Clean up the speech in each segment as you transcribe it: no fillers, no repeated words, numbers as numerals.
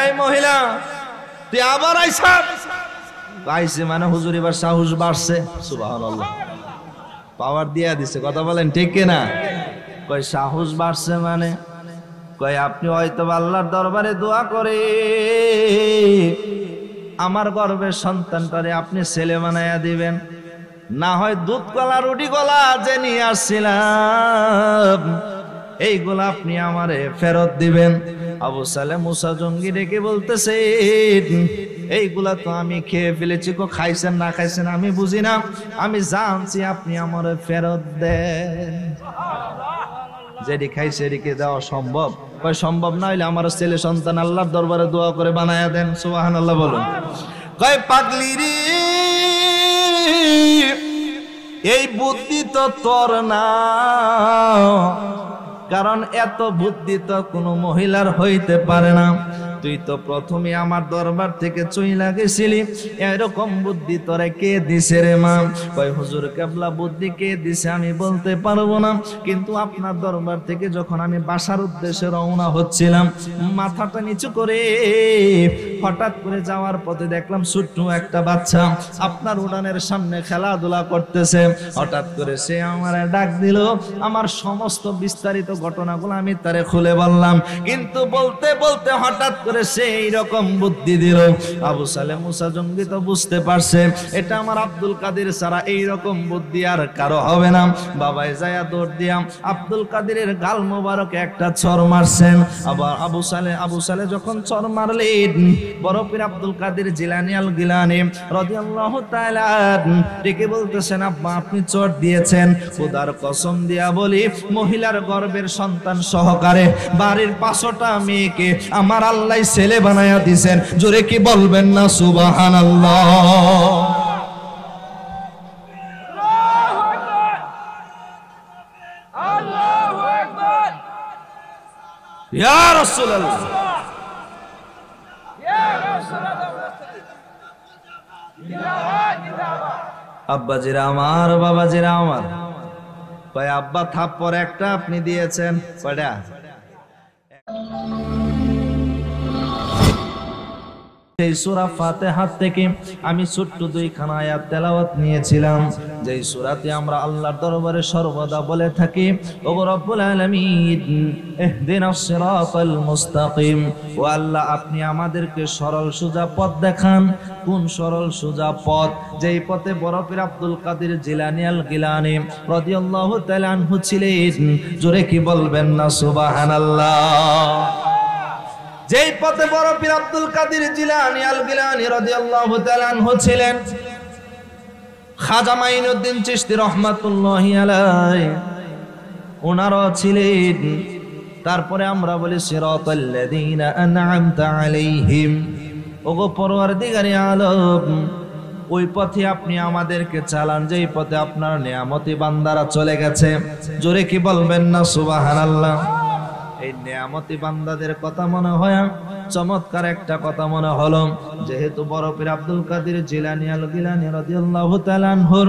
এই মহিলা তুই আবার আইছে মানে হুজুর এবার সাহস বাড়ছে। সুবহানাল্লাহ, পাওয়ার দিয়া দিছে। কথা বলেন ঠিক কিনা? কয় সাহস বাড়ছে মানে কয় আপনি হয়তো আল্লাহর দরবারে দোয়া করে আমার গর্ভের সন্তানটারে আপনি ছেলে বানাইয়া দিবেন, না হয় দুধ কলা রুটি কলা যে নিয়ে আসছিলাম এইগুলা আপনি আমারে ফেরত দিবেন। আবু সালেহ মুসা জঙ্গি ডেকে বলতেছে এইগুলা তো আমি খেয়ে ফেলেছি, খাইছেন না খাইছেন আমি বুঝি না, আমি জানছি আপনি আমারে ফেরত দেন। যেটি খাইছে এদিকে দেওয়া সম্ভব? কয় সম্ভব না হইলে আমার ছেলে সন্তান আল্লাহর দরবারে দোয়া করে বানায়া দেন। সুবহানাল্লাহ বলুন। কয় পাগলি রে এই বুদ্ধি তো তোর না, কারণ এত বুদ্ধি তো কোনো মহিলার হইতে পারে না। তুই তো প্রথমে আমার দরবার থেকে চইলা গেছিলি, এরকম বুদ্ধি তোরে কে দিছে রে মা? কয় হুজুর কেবলা বুদ্ধি কে দিছে আমি বলতে পারবো না, কিন্তু আপনার দরবার থেকে যখন আমি বাসার উদ্দেশ্যে রওনা হচ্ছিলাম মাথাটা নিচু করে হঠাৎ করে যাওয়ার পথে দেখলাম ছোট্ট একটা বাচ্চা আপনার উড়ানের সামনে খেলাধুলা করতেছে। হঠাৎ করে সে আমার ডাক দিল, আমার সমস্ত বিস্তারিত ঘটনাগুলো আমি তারে খুলে বললাম, কিন্তু বলতে বলতে হঠাৎ করে সে এইরকম বুদ্ধি দিল। আবু সালেহ মুসা জঙ্গি তো বুঝতে পারছে এটা আমার আব্দুল কাদের ছাড়া এইরকম বুদ্ধি আর কারো হবে না। বাবাই যায়া দৌড় দিয়া আব্দুল কাদেরের গাল মোবারকে একটা চর মারছেন। আবার আবু সালেহ যখন চর মারলেন, বড় পীর আব্দুল কাদের জিলানী আল গিলানী রাদিয়াল্লাহু তাআলা ডেকে বলতেছেন আব্বা আপনি চর দিয়েছেন, খোদার কসম দিয়া বলি মহিলার গর্ভের সন্তান সহকারে বাড়ির 5টা মেয়েকে আমার আল্লাহ ছেলে বানায়া দিয়েছেন। জোরে কি বলবেন না সুবহানাল্লাহ? আল্লাহু আকবার, ইয়া রাসূলুল্লাহ, ইয়া রাসূলুল্লাহ। আব্বাজিরা আমার, বাবাজিরা আমার, কয় আব্বা থাপ্পড় একটা আপনি দিয়েছেন, কয়টা? এই সূরা ফাতিহা থেকে আমি ছোট্ট 2খানা আয়াত তেলাওয়াত নিয়েছিলাম, যেই সূরাতে আমরা আল্লাহর দরবারে সর্বদা বলে থাকি ওগো রব্বুল আলামিন ইহদিনাস সিরাতাল মুস্তাকিম, ও আল্লাহ আপনি আমাদেরকে সরল সোজা পথ দেখান। কোন সরল সোজা পথ? যেই পথে বড় পীর আব্দুল কাদের জিলানী আল গিলানী রাদিয়াল্লাহু তাআলা আনহু ছিলেন। জোরে কি বলবেন না সুবহানাল্লাহ? যেই পথে বড় পীর আব্দুল কাদের জিলানী আল গিলানী রাদিয়াল্লাহু তাআলা আনহু ছিলেন, খাজা মাইনুদ্দিন চিশতি রাহমাতুল্লাহি আলাইহি ওনারও ছিলেন। তারপরে আমরা বলি সিরাতাল্লাযীনা আন'আমতা আলাইহিম, ওগো পরওয়ারদিগারে আলম ওই পথে আপনি আমাদেরকে চালান যেই পথে আপনার নিয়ামতি বান্দারা চলে গেছে। জোরে কি বলবেন না সুবহানাল্লাহ? এই নিয়ামতি বান্দাদের কথা মনে হয় চমৎকার একটা কথা মনে হলো, যেহেতু বড় পীর আব্দুল কাদের জিলানী আল গিলানী রাদিয়াল্লাহু তাআলা আনহুর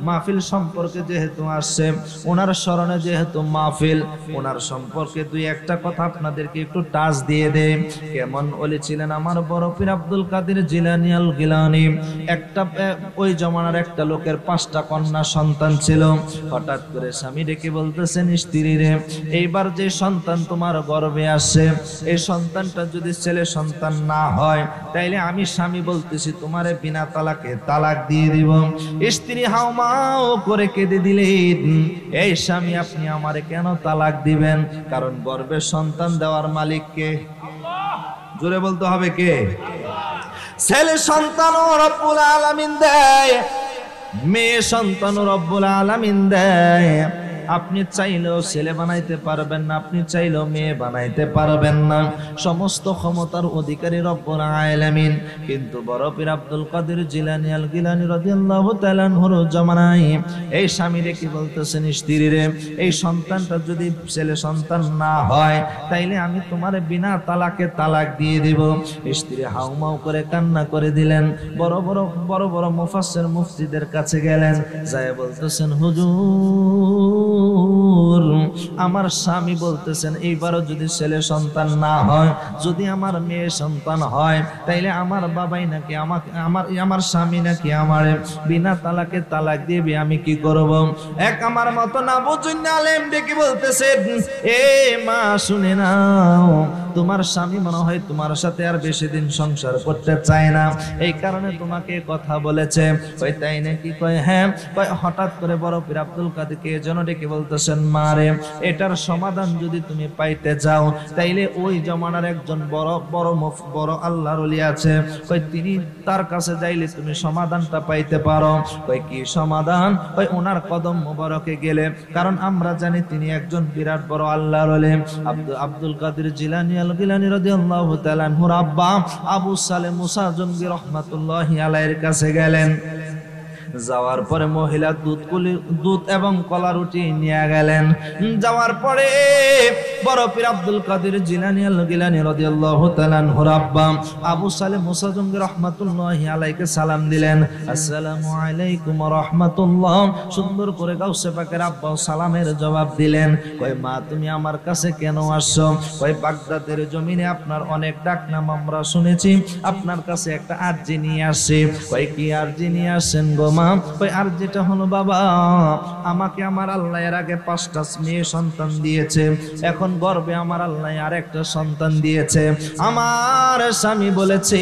মাহফিল সম্পর্কে যেহেতু আসছে, ওনার স্মরণে যেহেতু মাহফিল, ওনার সম্পর্কে 2-1টা কথা আপনাদেরকে একটু টাচ দিয়ে দেই। কেমন ওলি ছিলেন আমার বড় পীর আব্দুল কাদের জিলানী আল গিলানী? একটা ওই জমানার একটা লোকের 5টা কন্যা সন্তান ছিল। হঠাৎ করে স্বামী ডেকে বলতেছেন স্ত্রী রে, এইবার যে সন্তান তোমার গর্ভে আসছে এই সন্তানটা যদি ছেলে সন্তান না হয় তাইলে আমি স্বামী বলতেছি তোমারে বিনা তালাকে তালাক দিয়ে দিব। স্ত্রী হাউমাউ করে কেঁদে দিলেন, এই স্বামী আপনি আমারে কেন তালাক দিবেন? কারণ গর্ভের সন্তান দেওয়ার মালিক কে? জোরে বলতে হবে কে? ছেলে সন্তানও রব্বুল আলামিন দেয়, মেয়ে সন্তানও রব্বুল আলামিন দেয়। আপনি চাইলেও ছেলে বানাইতে পারবেন না, আপনি চাইলেও মেয়ে বানাইতে পারবেন না। সমস্ত ক্ষমতার অধিকারী রব্বুল আলামিন। কিন্তু বড় পীর আব্দুল কাদের জিলানী আল গিলানী রাদিয়াল্লাহু তাআলা আনহুর জামানায় এই স্বামীরে কি বলতেছেন, স্ত্রীরে এই সন্তানটা যদি ছেলে সন্তান না হয় তাইলে আমি তোমারে বিনা তালাকে তালাক দিয়ে দিব। স্ত্রী হাউমাউ করে কান্না করে দিলেন। বড় বড় মুফাসসির মুফতিদের কাছে গেলেন, যায় বলতেছেন হুজুর আমার স্বামী বলতেছেন এইবারও যদি ছেলে সন্তান না হয়, যদি আমার মেয়ে সন্তান হয়, তাইলে আমার বাবাই নাকি আমাকে আমার স্বামী নাকি আমার বিনা তালাকে তালাক দিবে, আমি কি করব? এক আমার মতো না বুঝুন আলেম ডেকে বলতেছেন, এ মা শুনে নাও, তোমার স্বামী মনে হয় তোমার সাথে আর বেশি দিন সংসার করতে চায় না, এই কারণে তোমাকে কথা বলেছে। কই তাই নাকি? কয় হ্যাঁ। কয় হঠাৎ করে বড় পীর আব্দুল কাদেরকে যেন ডেকে বলতেছেন, মারে এটার সমাধান যদি তুমি পাইতে চাও, তাইলে ওই জমানার একজন বড় আল্লাহর ওলি আছে, কই তিনি তার কাছে যাইলে তুমি সমাধানটা পাইতে পারো। কই কি সমাধান? কই ওনার কদম মোবারকে গেলে, কারণ আমরা জানি তিনি একজন বিরাট বড় আল্লাহর ওলি। আব্দুল কাদের জিলানী আল গিলানী রাদিয়াল্লাহু তাআলা আনহুর আব্বা আবু সালেহ মুসা জঙ্গি রাহমাতুল্লাহি আলাইহির কাছে গেলেন। যাওয়ার পরে মহিলা দুধ এবং কলা রুটি নিয়ে গেলেন। যাওয়ার পরে বড় পীর আব্দুল কাদের জিলানী আল গিলানী রাদিয়াল্লাহু তাআলা আনহুর আব্বা আবু সালেহ মুসা জঙ্গি রাহমাতুল্লাহি আলাইহিকে সালাম দিলেন, আসসালামু আলাইকুম ওয়া রাহমাতুল্লাহ। সুন্দর করে গাউসে পাকের আব্বা সালামের জবাব দিলেন। কই মা তুমি আমার কাছে কেন আসছো? কই বাগদাদের জমিনে আপনার অনেক ডাক নাম আমরা শুনেছি, আপনার কাছে একটা আরজি নিয়ে আসছি। কই কি আরজি নিয়ে আসেন গো মা? কই আর যেটা হলো বাবা, আমাকে আমার আল্লাহ এর আগে 5টা মেয়ে সন্তান দিয়েছে, এখন গর্ভে আমার আল্লাহ আর একটা সন্তান দিয়েছে। আমার স্বামী বলেছে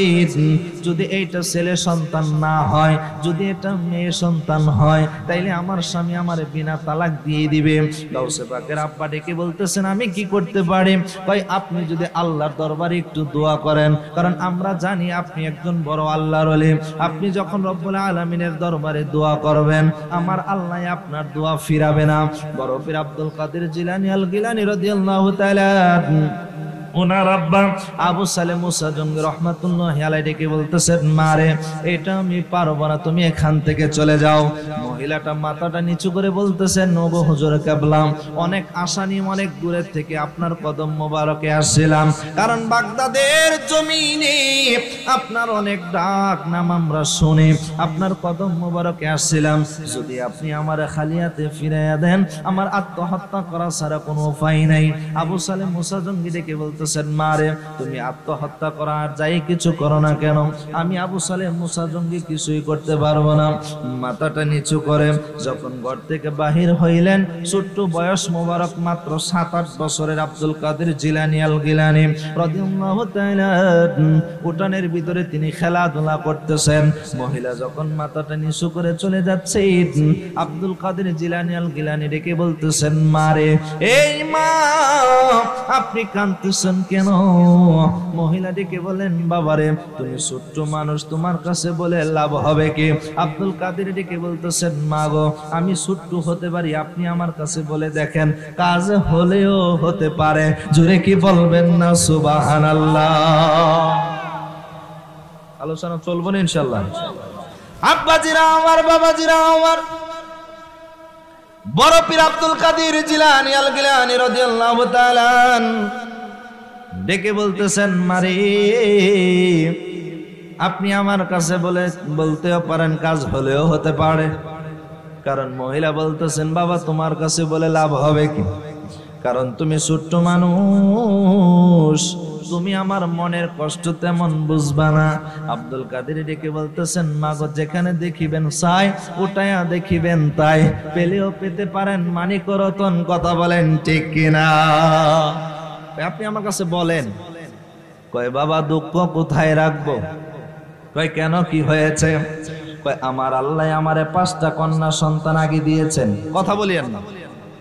যদি এইটা ছেলে সন্তান না হয়, যদি এটা মেয়ে সন্তান হয়, তাইলে আমার স্বামী আমারে বিনা তালাক দিয়ে দিবে। গাউসে পাকের আব্বা ডেকে বলতেছেন, আমি কি করতে পারি? কই আপনি যদি আল্লাহর দরবারে একটু দোয়া করেন, কারণ আমরা জানি আপনি একজন বড় আল্লাহর ওলি, আপনি যখন রব্বুল আলামিনের দরবারে দোয়া করবেন, আমার আল্লাহ আপনার দোয়া ফিরাবে না। বড় পীর আব্দুল কাদের জিলানী আল গিলানী রাদিয়াল্লাহু তাআলা ওনার আব্বা আবু সালেহ মুসা জঙ্গি রাহমাতুল্লাহি আলাইহি ডেকে বলতেছেন, মারে এটা আমি পারবো না, তুমি এখান থেকে চলে যাও। মহিলাটা মাথাটা নিচু করে বলতেছেন, নবো হুজুর কেবলা, অনেক আশা নিয়ে অনেক দূরের থেকে আপনার কদম মোবারকে আসছিলাম, কারণ বাগদাদের জমিনে আপনার অনেক ডাক নাম আমরা শুনি, আপনার কদম মোবারকে আসছিলাম, যদি আপনি আমার খালি হাতে ফিরাইয়া দেন, আমার আত্মহত্যা করা ছাড়া কোনো উপায় নাই। আবু সালেহ মুসা জঙ্গি ডেকে বলতেছেন, মারে তুমি আত্মহত্যা করা আর যাই কিছু করো না কেন, আমি আবু সালেহ মুসা জঙ্গি কিছুই করতে পারবো না। মাথাটা নিচু করে যখন ঘর থেকে বাহির হইলেন, ছোট্ট বয়স মোবারক মাত্র 7-8 বছরের আব্দুল কাদের জিলানী আল গিলানী রাদিয়াল্লাহু তাআলা উঠানের ভিতরে তিনি খেলাধুলা করতেছেন। মহিলা যখন মাথাটা নিচু করে চলে যাচ্ছে, আব্দুল কাদের জিলানী আল গিলানী ডেকে বলতেছেন, মারে এই মা আপনি কাঁদতেছেন কেন? মহিলা ডেকে বলেন, বাবারে তুমি ছোট্ট মানুষ, তোমার কাছে বলে লাভ হবে কি? আব্দুল কাদের ডেকে বলতেছেন, মা গো আমি ছোট্ট হতে পারি, আপনি আমার কাছে বলে দেখেন, কাজ হলেও হতে পারে। জোরে কি বলবেন না সুবহানাল্লাহ? আলোচনা চলবো না ইনশাআল্লাহ। আব্বাজিরা আমার, বাবাজিরা আমার, বড় পীর আব্দুল কাদের জিলানী আল গিলানী রাদিয়াল্লাহু তাআলা ডেকে বলতেছেন, মারে আপনি আমার কাছে বলতেও পারেন, কাজ হলেও হতে পারে। কারণ মহিলা বলতেছেন, বাবা তোমার কাছে বলে লাভ হবে কি? কারণ তুমি ছোট্ট মানুষ, তুমি আমার মনের কষ্ট তেমন বুঝবা না। আব্দুল কাদের ডেকে বলতেছেন, মাগো যেখানে দেখিবেন চাই, উঠাইয়া দেখিবেন তাই, পেলেও পেতে পারেন মানিক রতন, কথা বলেন ঠিক কিনা? আপনি আমার কাছে বলেন। কয় বাবা দুঃখ কোথায় রাখবো? কয় কেন, কি হয়েছে? কয় আমার আল্লাহ আমারে 5টা কন্যা সন্তান আগে দিয়েছেন। কথা বলিয়েন না,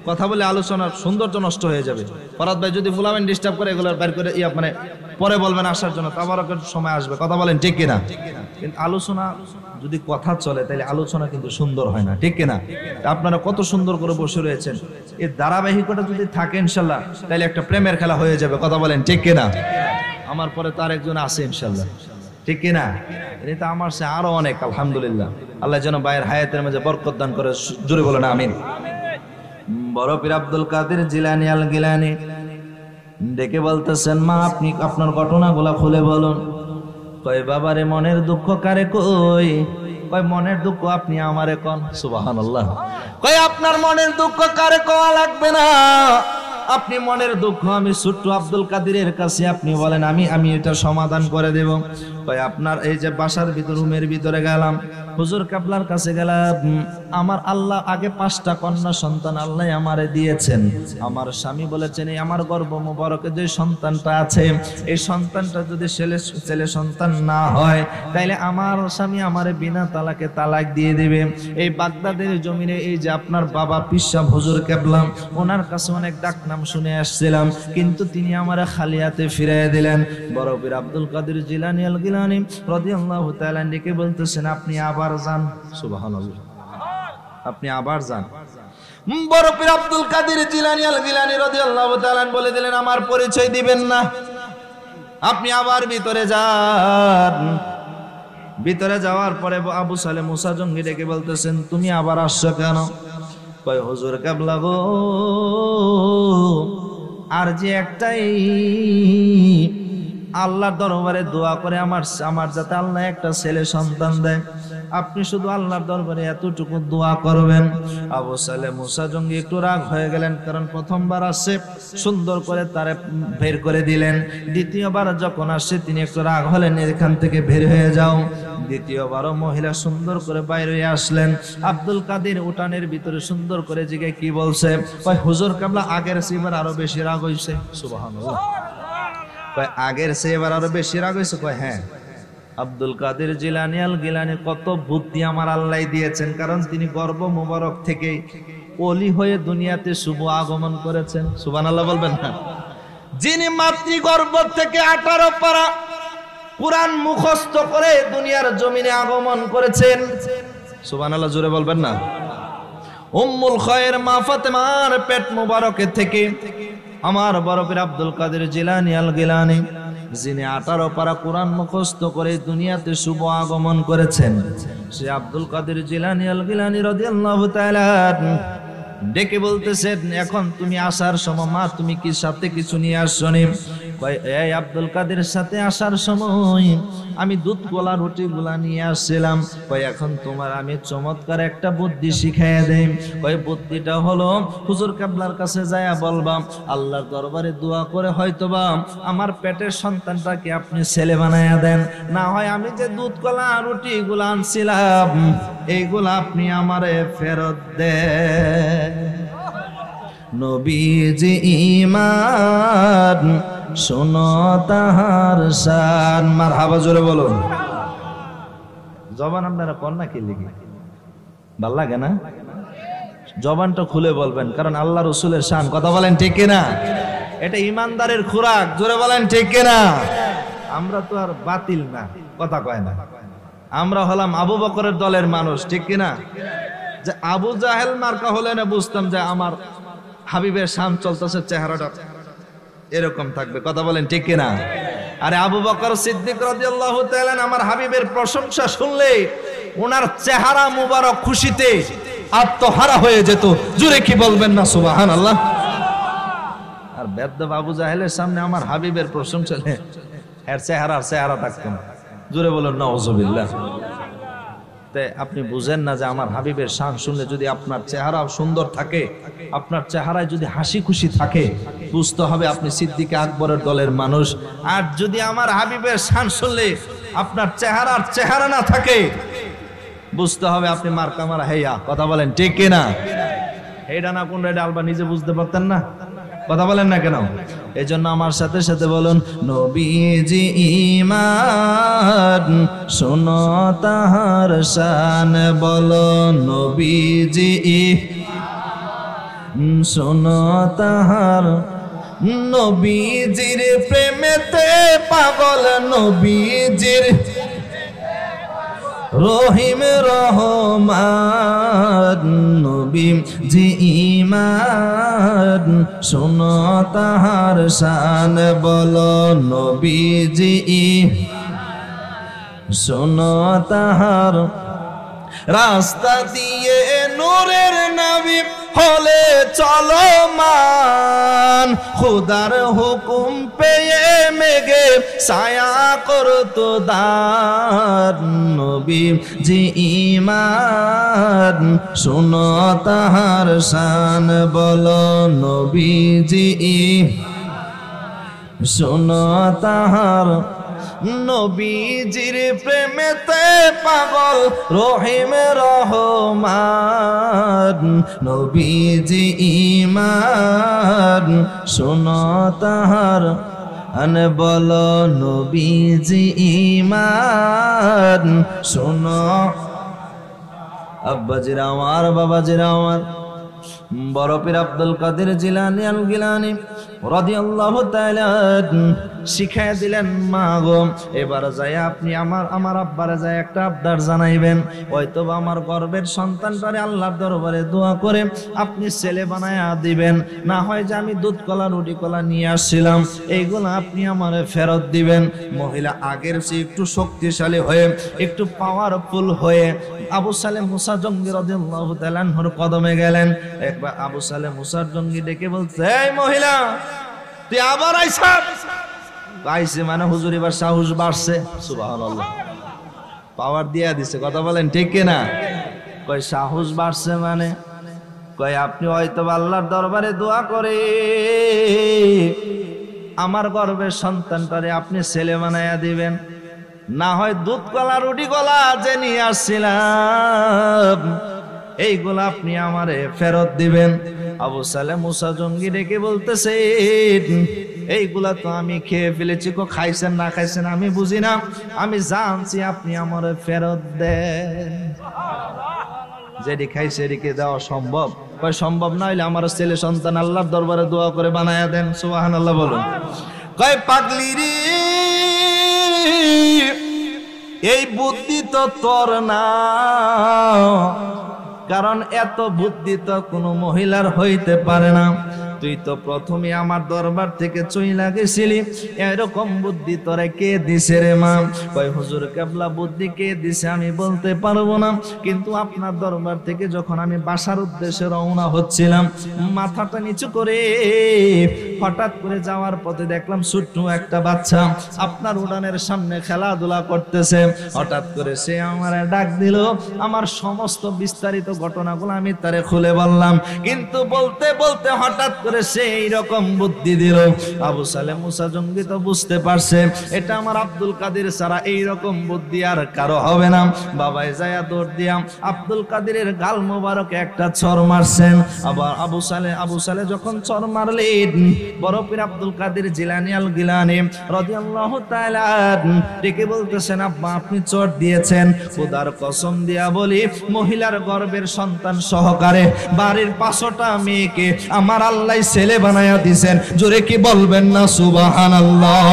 কথা বলে আলোচনার সৌন্দর্য নষ্ট হয়ে যাবে। ফরাদ ভাই যদি ফুলাবেন ডিস্টার্ব করে, এগুলো বের করে মানে পরে বলবেন আসার জন্য, তারপর সময় আসবে। কথা বলেন ঠিক কিনা? কিন্তু আলোচনা যদি কথা চলে তাহলে আলোচনা কিন্তু সুন্দর হয় না, ঠিক কিনা? আপনারা কত সুন্দর করে বসে রয়েছেন, এই ধারাবাহিকতা যদি থাকে ইনশাল্লাহ তাহলে একটা প্রেমের খেলা হয়ে যাবে। কথা বলেন ঠিক কিনা? আমার পরে তার একজন আছে ইনশাল্লাহ, ঠিক কিনা? এটা আমার সে আরো অনেক, আলহামদুলিল্লাহ। আল্লাহ যেন ভাইয়ের হায়াতের মাঝে বরকত দান করে, জোরে বলেন আমিন। বড় পীর আব্দুল কাদের জিলানী আল গিলানী ডেকে বলতেছেন, মা আপনি আপনার ঘটনাগুলা খুলে বলুন। কয় বাবারে মনের দুঃখ কারে কই, কয় মনের দুঃখ আপনি আমারে কোন। সুবহানাল্লাহ। কয় আপনার মনের দুঃখ কারে কোয়া লাগবে না, আপনি মনের দুঃখ আমি ছোট্ট আব্দুল কাদিরের কাছে আপনি বলেন, আমি এটা সমাধান করে দেব। কয় আপনার এই যে বাসার ভিতর রুমের ভিতরে গেলাম, হুজুর কেবলার কাছে গেলাম, আমার আল্লাহ আগে 5টা কন্যা সন্তান আল্লাহ আমারে দিয়েছেন। আমার স্বামী বলেছেন এই আমার গর্ভ মোবারকে যে সন্তানটা আছে এই সন্তানটা যদি ছেলে সন্তান না হয় তাইলে আমার স্বামী আমারে বিনা তালাকে তালাক দিয়ে দেবে। এই বাগদাদের জমিনে এই যে আপনার বাবা পিসা হুজুর কেবলা, ওনার কাছে অনেক ডাক নাম শুনে আসছিলাম, কিন্তু তিনি আমারে খালি হাতে ফিরিয়ে দিলেন। বড় পীর আব্দুল কাদের জিলানী আল গিলানী রাদিয়াল্লাহু তাআলা ডেকে বলতেছেন আপনি আবার যান। সুবহানাল্লাহ। আপনি আবার যান। বড় পীর আব্দুল কাদের জিলানী আল গিলানী রাদিয়াল্লাহু তাআলা বলে দিলেন আমার পরিচয় দিবেন না, আপনি আবার ভিতরে যান। ভিতরে যাওয়ার পরে আবু সালে মুসা জঙ্গি ডেকে বলতেছেন তুমি আবার আসছো কেন? কয় হুজুর কেবলা গো, আর যে একটাই আল্লাহর দরবারে দোয়া করে আমার যাতে আল্লাহ একটা ছেলে সন্তান দেয়, আপনি শুধু আল্লাহর দরবারে এতটুকু দোয়া করবেন। আবু সালে মুসা জঙ্গি একটু রাগ হয়ে গেলেন, কারণ প্রথমবার আসছে সুন্দর করে তারে বের করে দিলেন, দ্বিতীয়বার যখন আসছে তিনি একটু রাগ হলেন এখান থেকে বের হয়ে যাও। দ্বিতীয়বারও মহিলা সুন্দর করে বাইরে আসলেন। আব্দুল কাদের উঠানের ভিতরে সুন্দর করে জিগে কি বলছে, কয় হুজুর কেবলা আগের চেয়ে আরো বেশি রাগ হইছে। সুবহানাল্লাহ। কয় আগের চেয়ে এবার আরো বেশি রাগ হইছে? কয় হ্যাঁ। আব্দুল কাদের জিলানী আল গিলানী কত বুদ্ধি আমার আল্লাহ দিয়েছেন, কারণ তিনি গর্ভ মোবারক থেকে ওলি হয়ে দুনিয়াতে শুভ আগমন করেছেন। সুবহানাল্লাহ বলবেন না? যিনি মাতৃগর্ভ থেকে 18 পারা কুরআন মুখস্থ করে দুনিয়ার জমিনে আগমন করেছেন। সুবহানাল্লাহ জোরে বলবেন না? উম্মুল খায়র মা ফাতেমার পেট মোবারকে থেকে আমার বড় পীর আব্দুল কাদের জিলানী আল গিলানী, যিনি 18 পারা কুরআন মুখস্থ করে দুনিয়াতে শুভ আগমন করেছেন, সে আব্দুল কাদের জিলানী আল গিলানী রাদিয়াল্লাহু তাআলা ডেকে বলতেছেন এখন তুমি আসার সময় মা তুমি কি সাথে কিছু নিয়ে আসছো নি? কয় এই আব্দুল কাদের সাথে আসার সময় আমি দুধ গোলা রুটি গুলা নিয়ে আসছিলাম। কয় এখন তোমার আমি চমৎকার একটা বুদ্ধি শিখাইয়া দেই। কয় বুদ্ধিটা হলো হুজুর কেবলার কাছে যায়া বলবা আল্লাহর দরবারে দোয়া করে হয়তোবা আমার পেটের সন্তানটাকে আপনি ছেলে বানায়া দেন, না হয় আমি যে দুধ গোলা রুটি গুলা আনছিলাম এইগুলা আপনি আমারে ফেরত দেন। নবীজি ঈমান শোনো তাহার শান। মারহাবা জোরে বলুন। জবান আপনারা কন্যা কি লিখে ভাল লাগে না? জবানটা খুলে বলবেন, কারণ আল্লাহ রসুলের শান। কথা বলেন ঠিক কিনা? এটা ইমানদারের খোরাক। জোরে বলেন ঠিক কিনা? আমরা তো আর বাতিল না, কথা কয় না। আমরা হলাম আবু বকরের দলের মানুষ, ঠিক কিনা? যে আবু জাহেল মার্কা হলে না বুঝতাম যে আমার হাবিবের শান চলতেছে, চেহারাটা এরকম থাকবে। কথা বলেন ঠিক কিনা? আরে আবু বকর সিদ্দিক রাদিয়াল্লাহু তাআলা আমার হাবিবের প্রশংসা শুনলে ওনার চেহারা মুবারক খুশিতে আত্মহারা হয়ে যেত। জোরে কি বলবেন না সুবহানাল্লাহ? আর বেদ্য আবু জাহেলের সামনে আমার হাবিবের প্রশংসা এর চেহারা থাকতো না। জোরে বলুন নাউজুবিল্লাহ। আপনি বুঝেন না যে আমার হাবিবের শান শুনলে যদি আপনার চেহারা সুন্দর থাকে, আপনার চেহারায় যদি হাসি খুশি থাকে, বুঝতে হবে আপনি সিদ্দিক আকবরের দলের মানুষ। আর যদি আমার হাবিবের শান শুনলে আপনার চেহারা না থাকে, বুঝতে হবে আপনি মার্কা মারা হেয়া। কথা বলেন ঠিক কিনা? এইটা না কোন রেডা আলবা নিজে বুঝতে পারতেন না? কথা বলেন না কেন? এই জন্য আমার সাথে সাথে বলুন নবীজি ঈমান শোনো তাহার শান। বলো নবীজি শোনো তাহার, নবীজির প্রেমেতে পাগল, নবীজির রহিম রহমান, নবীজি ঈমান শোনো তাহার শান। বলো নবীজি শোনো তাহার রাস্তা দিয়ে নূরের নবী হলে চলমান, খুদার হুকুম পেয়ে মেঘে ছায়া করতো দার। নবী জি ঈমান শুনো তাহার শান, বলো নবীজি শুনো তাহার। নবীজির প্রেমেতে পাগল রহিম রহমান, নবীজি ঈমান শুনো তাহার। আনে বলো নবীজি ঈমান শুনো। আব্বাজিরা আমার, বাবাজিরা আমার, বড় পীর আব্দুল কাদের জিলানী আল গিলানী রাদিয়াল্লাহু তাআলা শিখায় দিলেন, মা গো এবার যাই আপনি আমার আব্বারে যাই একটা আবদার জানাইবেন। হয়তো আমার গর্ভের সন্তানটারে আল্লাহর দরবারে দোয়া করে আপনি ছেলে বানায়া দিবেন, না হয় যে আমি দুধ কলা রুটি কলা নিয়ে আসছিলাম এইগুলো আপনি আমারে ফেরত দিবেন। মহিলা আগের চেয়ে একটু শক্তিশালী হয়ে, একটু পাওয়ারফুল হয়ে আবু সালেহ মুসা জঙ্গি রাদিয়াল্লাহু তাআলা আনহুর কদমে গেলেন। একবার আবু সালেহ মুসার জঙ্গি ডেকে বলছে, এই মহিলা তুই আবার আইছে মানে হুজুর এবার সাহস বাড়ছে। সুবহানাল্লাহ, পাওয়ার দিয়া দিছে, কথা বলেন ঠিক কিনা? কয় সাহস বাড়ছে মানে কয় আপনি হয়তো আল্লাহর দরবারে দোয়া করে আমার গর্ভের সন্তানটারে আপনি ছেলে বানায়া দিবেন, না হয় দুধ কলা রুটি কলা যে নিয়ে আসছিলাম এইগুলা আপনি আমারে ফেরত দিবেন। আবু সালেহ মুসা জঙ্গি ডেকে বলতেছে, এইগুলা তো আমি খেয়ে ফেলেছি, কো খাইছেন না খাইছেন আমি বুঝি না, আমি জানছি আপনি আমারে ফেরত দেন। যেটি খাইছে এদিকে দেওয়া সম্ভব? কয় সম্ভব না হইলে আমার ছেলে সন্তান আল্লাহর দরবারে দোয়া করে বানায়া দেন। সুবহানাল্লাহ বলুন। কয় পাগলি রে এই বুদ্ধি তো তোর না, কারণ এত বুদ্ধি তো কোনো মহিলার হইতে পারে না। তুই তো প্রথমে আমার দরবার থেকে চইলা গেছিলি, এরকম বুদ্ধি তোরে কে দিছে রে মা? কয় হুজুর কেবলা বুদ্ধি কে দিছে আমি বলতে পারবো না, কিন্তু আপনার দরবার থেকে যখন আমি বাসার উদ্দেশ্যে রওনা হচ্ছিলাম, মাথাটা নিচু করে হঠাৎ করে যাওয়ার পথে দেখলাম ছোট্ট একটা বাচ্চা আপনার উড়ানের সামনে খেলাধুলা করতেছে। হঠাৎ করে সে আমার ডাক দিল, আমার সমস্ত বিস্তারিত ঘটনাগুলো আমি তারে খুলে বললাম, কিন্তু বলতে বলতে হঠাৎ করে সে এইরকম বুদ্ধি দিল। আবু সালেহ মুসা জঙ্গি তো বুঝতে পারছে এটা আমার আব্দুল কাদের ছাড়া এইরকম বুদ্ধি আর কারো হবে না। বাবাই যায়া দৌড় দিয়া আব্দুল কাদেরের গাল মোবারকে একটা চর মারছেন। আবার আবু সালেহ যখন চর মারলেন, বড় পীর আব্দুল কাদের জিলানী আল গিলানী রাদিয়াল্লাহু তাআলা ডেকে বলতেছেন, আব্বা আপনি চর দিয়েছেন, খোদার কসম দিয়া বলি মহিলার গর্ভের সন্তান সহকারে বাড়ির 5টা মেয়েকে আমার আল্লাহ ছেলে বানায়া দিয়েছেন। জোরে কি বলবেন না সুবহানাল্লাহ?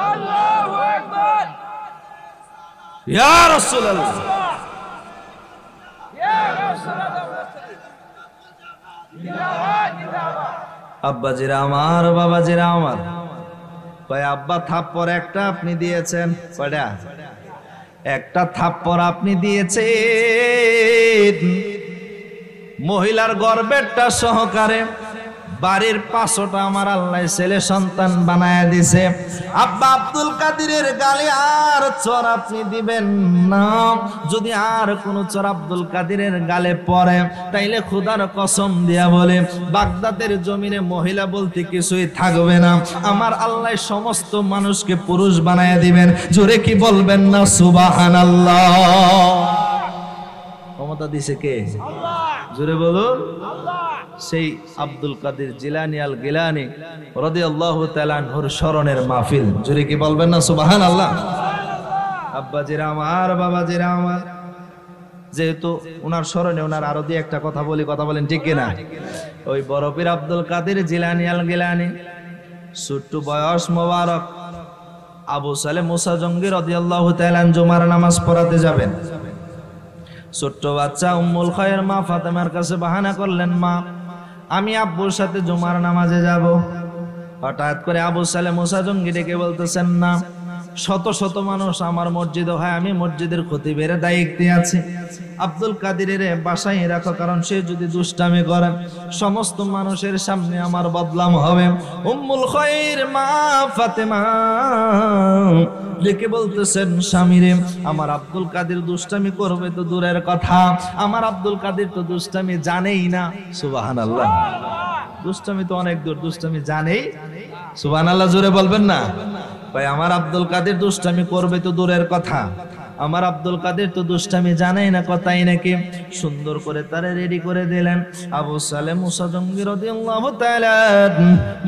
আল্লাহু আকবার, ইয়া রাসূলুল্লাহ, ইয়া রাসূলুল্লাহ। আব্বাজিরা আমার, বাবাজিরা আমার, কয় আব্বা থাপ্পড় একটা আপনি দিয়েছেন, কয়টা? একটা থাপ্পড় আপনি দিয়েছেন মহিলার গর্ভেরটা সহকারে বাড়ির 5টা আমার আল্লাহ ছেলে সন্তান বানায়া দিছে। আব্বা আব্দুল কাদেরের গালে আর চর আপনি দিবেন না। যদি আর কোন চর আব্দুল কাদেরের গালে পড়ে তাইলে খোদার কসম দিয়া বলে বাগদাদের জমিনে মহিলা বলতে কিছুই থাকবে না। আমার আল্লাহ সমস্ত মানুষকে পুরুষ বানায়া দিবেন। জোরে কি বলবেন না সুবহানাল্লাহ? ক্ষমতা দিছে কে? আল্লাহ। জোরে বলুন আল্লাহ। সেই আব্দুল কাদের জিলানী আল গিলানী রাদিয়াল্লাহু তাআলা আনহুর স্মরণের মাহফিল। জোরে কি বলবেন না সুবহানাল্লাহ? আব্বাজিরা আমার, বাবাজিরা আমার, যেহেতু ওনার স্মরণে ওনার আরো দিয়ে একটা কথা বলি, কথা বলেন ঠিক কিনা? ওই বড় পীর আব্দুল কাদের জিলানী আল গিলানী ছোট্ট বয়স মোবারক আবু সালেহ মুসা জঙ্গি রাদিয়াল্লাহু তাআলা জুমার নামাজ পড়াতে যাবেন। ছোট্ট বাচ্চা উম্মুল খায়ের মা ফাতেমার কাছে বাহানা করলেন, মা আমি আব্বুর সাথে জুমার নামাজে যাব। হঠাৎ করে আবু সালেহ মুসা জঙ্গি ডেকে বলতেছেন, না শত শত মানুষ আমার মসজিদে হয়, আমি মসজিদের খতিবের দায়িত্বে আছি। আব্দুল কাদিরের বাসায় রাখো, কারণ সে যদি দুষ্টামি করে সমস্ত মানুষের সামনে আমার বদনাম হবে। উম্মুল খায়র মা ফাতেমা লিখে বলতেছেন, স্বামীরে আমার আব্দুল কাদের দুষ্টামি করবে তো দূরের কথা, আমার আব্দুল কাদের তো দুষ্টামি জানেই না। সুবহানাল্লাহ, দুষ্টামি তো অনেক দূর, দুষ্টামি জানেই। সুবহানাল্লাহ জোরে বলবেন না ভাই? আমার আব্দুল কাদের দুষ্টামি করবে তো দূরের কথা, আমার আব্দুল কাদের তো দুষ্টামি জানেই না, কথাই নাকি। সুন্দর করে তারে রেডি করে দিলেন। আবু সালেহ মুসা জঙ্গি রাদিয়াল্লাহু তাআলা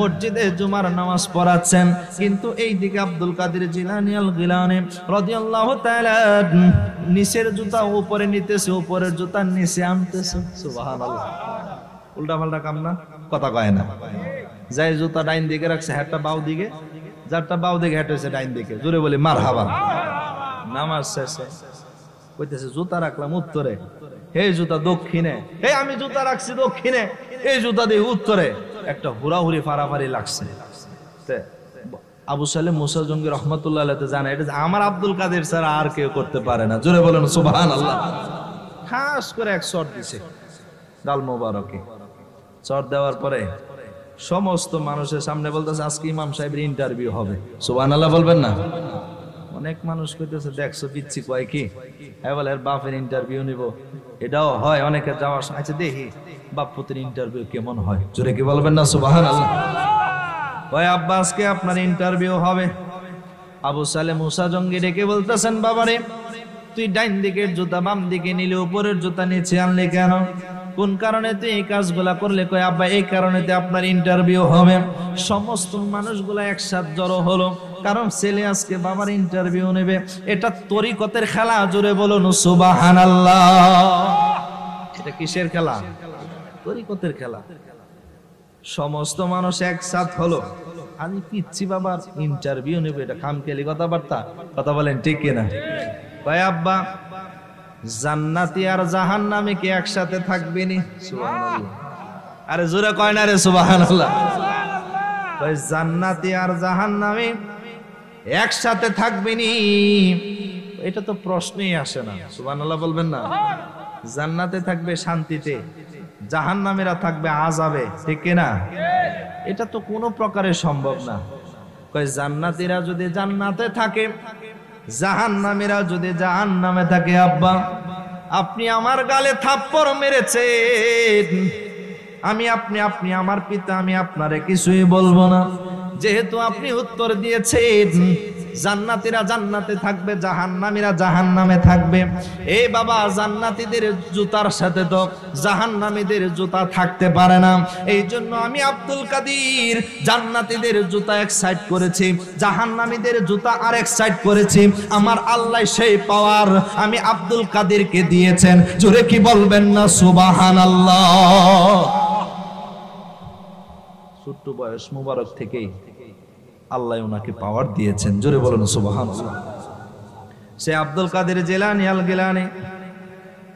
মসজিদে জুমার নামাজ পড়াচ্ছেন, কিন্তু এইদিকে আব্দুল কাদের জিলানী আল গিলানী রাদিয়াল্লাহু তাআলা নিচের জুতা উপরে নিতেছে, উপরের জুতা নিচে আনতেছে। সুবহানাল্লাহ, উল্টা পাল্টা কাম না, কথা কয় না। যাই জুতা ডাইন দিকে রাখছে, হাতটা বাউ দিকে, যারটা বাউ দিকে হাত হয়েছে ডাইন দিকে, জোরে বলি মারহাবা। নামাজ শেষে কইতেছে জুতা রাখলাম উত্তরে, হে জুতা দক্ষিণে, হে আমি জুতা রাখছি দক্ষিণে, এই জুতা দিয়ে উত্তরে। একটা হুড়াহুড়ি ফারাফারি লাগছে। আবু সালেহ মুসা জঙ্গি রহমতুল্লাহ আলাইহি জানা এটা আমার আব্দুল কাদের ছাড়া আর কেউ করতে পারে না। জোরে বলেন সুবহানাল্লাহ। খাস করে এক শট দিছে গাল মোবারকে। শট দেওয়ার পরে সমস্ত মানুষের সামনে বলতেছে আজকে ইমাম সাহেবের ইন্টারভিউ হবে। সুবহানাল্লাহ বলবেন না? অনেক মানুষ কইতেছে দেখছো পিচ্ছি কয় কি, বলে এর বাপের ইন্টারভিউ নিব, এটাও হয় অনেকে যাওয়ার। আচ্ছা দেখি বাপ পুত্রের ইন্টারভিউ কেমন হয়, জোরে কি বলবেন না সুবহানাল্লাহ? কয় আব্বা আজকে আপনার ইন্টারভিউ হবে। আবু সালেহ মুসা জঙ্গি ডেকে বলতেছেন, বাবারে তুই ডাইন দিকের জুতা বাম দিকে নিলে, উপরের জুতা নিচে আনলে কেন? কোন কারণে তুই এই কাজগুলা করলে? কয় আব্বা এই কারণেতে আপনার ইন্টারভিউ হবে। সমস্ত মানুষগুলা একসাথে জড়ো হলো, কারণ ছেলে আজকে বাবার ইন্টারভিউ নেবে। এটা তরিকতের খেলা, জোরে বলুন সুবহানাল্লাহ। এটা কিসের খেলা? তরিকতের খেলা। সমস্ত মানুষ একসাথ হলো, আমি পিচ্ছি বাবার ইন্টারভিউ নেবে, এটা খামখেয়ালি কথাবার্তা, কথা বলেন ঠিক কিনা? কয় আব্বা জান্নাতি আর জাহান্নামী কি একসাথে থাকবে নি? সুবহানাল্লাহ, আরে জোরে কয় না রে সুবহানাল্লাহ। কয় জান্নাতি আর জাহান্নামী একসাথে থাকবে নি, এটা তো প্রশ্নই আসে না। সুবহানাল্লাহ বলবেন না? জান্নাতে থাকবে শান্তিতে, জাহান্নামীরা থাকবে আযাবে, ঠিক কিনা? এটা তো কোনো প্রকারে সম্ভব না। কয় জান্নাতীরা যদি জান্নাতে থাকে, জাহান্নামীরা যদি জাহান্নামে থাকে। আব্বা আপনি আমার গালে থাপ্পড় মেরেছেন, আপনি আমার পিতা, আমি আপনারে কিছুই বলবো না। যেহেতু আপনি উত্তর দিয়েছেন জান্নাতীরা জান্নাতে থাকবে, জাহান্নামীরা জাহান্নামে থাকবে, এই বাবা জান্নাতীদের জুতার সাথে তো জাহান্নামীদের জুতা থাকতে পারে না। এই জন্য আমি আব্দুল কাদের জান্নাতীদের জুতা এক সাইড করেছি, জাহান্নামীদের জুতা আরেক সাইড করেছি। আমার আল্লাহ সেই পাওয়ার আমি আব্দুল কাদেরকে দিয়েছেন। জোরে কি বলবেন না সুবহানাল্লাহ? ছোট্ট বয়স মুবারক থেকেই আল্লাহ ওনাকে পাওয়ার দিয়েছেন। জোরে বলুন সুবহানাল্লাহ। সে আব্দুল কাদের জিলানী আল গিলানী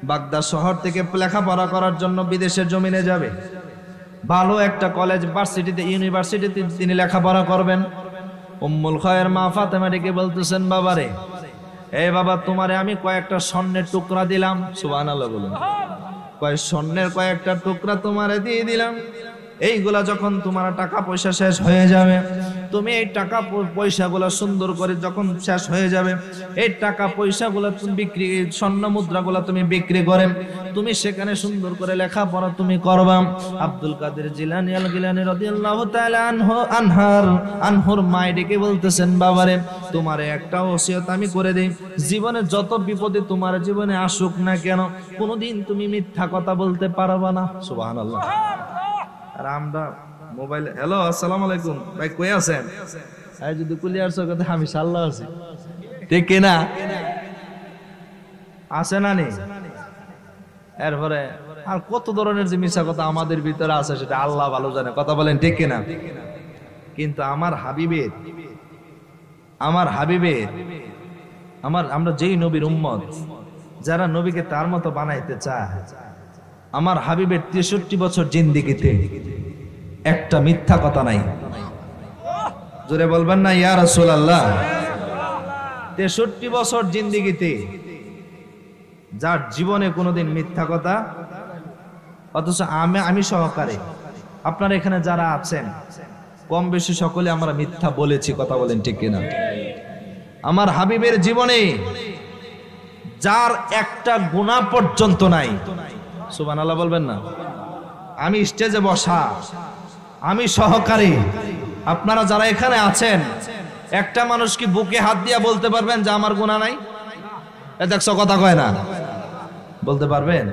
বাগদাদ শহর থেকে লেখাপড়া করার জন্য বিদেশের জমিনে যাবে। ভালো একটা কলেজ, ভার্সিটিতে, ইউনিভার্সিটিতে তিনি লেখাপড়া করবেন। উম্মুল খায়র মা ফাতেমা ডেকে বলতেছেন, বাবারে এই বাবা তোমারে আমি কয়েকটা স্বর্ণের টুকরা দিলাম। সুবহানাল্লাহ বলুন। কয় স্বর্ণের কয়েকটা টুকরা তোমারে দিয়ে দিলাম, এইগুলা যখন তোমার টাকা পয়সা শেষ হয়ে যাবে, তুমি এই টাকা পয়সাগুলা সুন্দর করে যখন শেষ হয়ে যাবে, এই টাকা পয়সাগুলা তুমি বিক্রি, স্বর্ণ মুদ্রাগুলা তুমি বিক্রি করে তুমি সেখানে সুন্দর করে লেখাপড়া তুমি করবা। আব্দুল কাদের জিলানী আল গিলানী রাদিয়াল্লাহু তাআলা আনহুর মায়ে ডেকে বলতেছেন, বাবারে তোমারে একটা ওসিয়ত আমি করে দেই, জীবনে যত বিপদে তোমার জীবনে আসুক না কেন, কোনোদিন তুমি মিথ্যা কথা বলতে পারবা না। সুবহানাল্লাহ। আর আমরা মোবাইল, হ্যালো আসসালামু আলাইকুম ভাই, কই আছেন? এই যদি কুলিয়ার চৌকাতে আমি সাল্লাহ আছি, ঠিক কিনা? আছে না নি? এরপরে আর কত ধরনের যে মিশা কথা আমাদের ভিতরে আছে সেটা আল্লাহ ভালো জানে, কথা বলেন ঠিক কিনা? কিন্তু আমার হাবিবের আমরা যেই নবীর উম্মত, যারা নবীকে তার মতো বানাইতে চায়, আমার হাবিবের 63 বছর জিন্দেগিতে একটা মিথ্যা কথা নাই। জোরে বলবেন না ইয়া রাসূলুল্লাহ? 63 বছর জিন্দেগিতে যার জীবনে কোনোদিন মিথ্যা কথা, অথচ আমি সহকারে আপনারা এখানে যারা আছেন কম বেশি সকলে আমরা মিথ্যা বলেছি, কথা বলেন ঠিক কিনা? আমার হাবিবের জীবনে যার একটা গুনাহ পর্যন্ত নাই, সুবহানাল্লাহ বলবেন না? আমি স্টেজে বসা, আমি সহকারী, আপনারা যারা এখানে আছেন একটা মানুষ কি বুকে হাত দিয়া বলতে পারবেন যে আমার গুনাহ নাই? দেখছো কথা কয় না, বলতে পারবেন?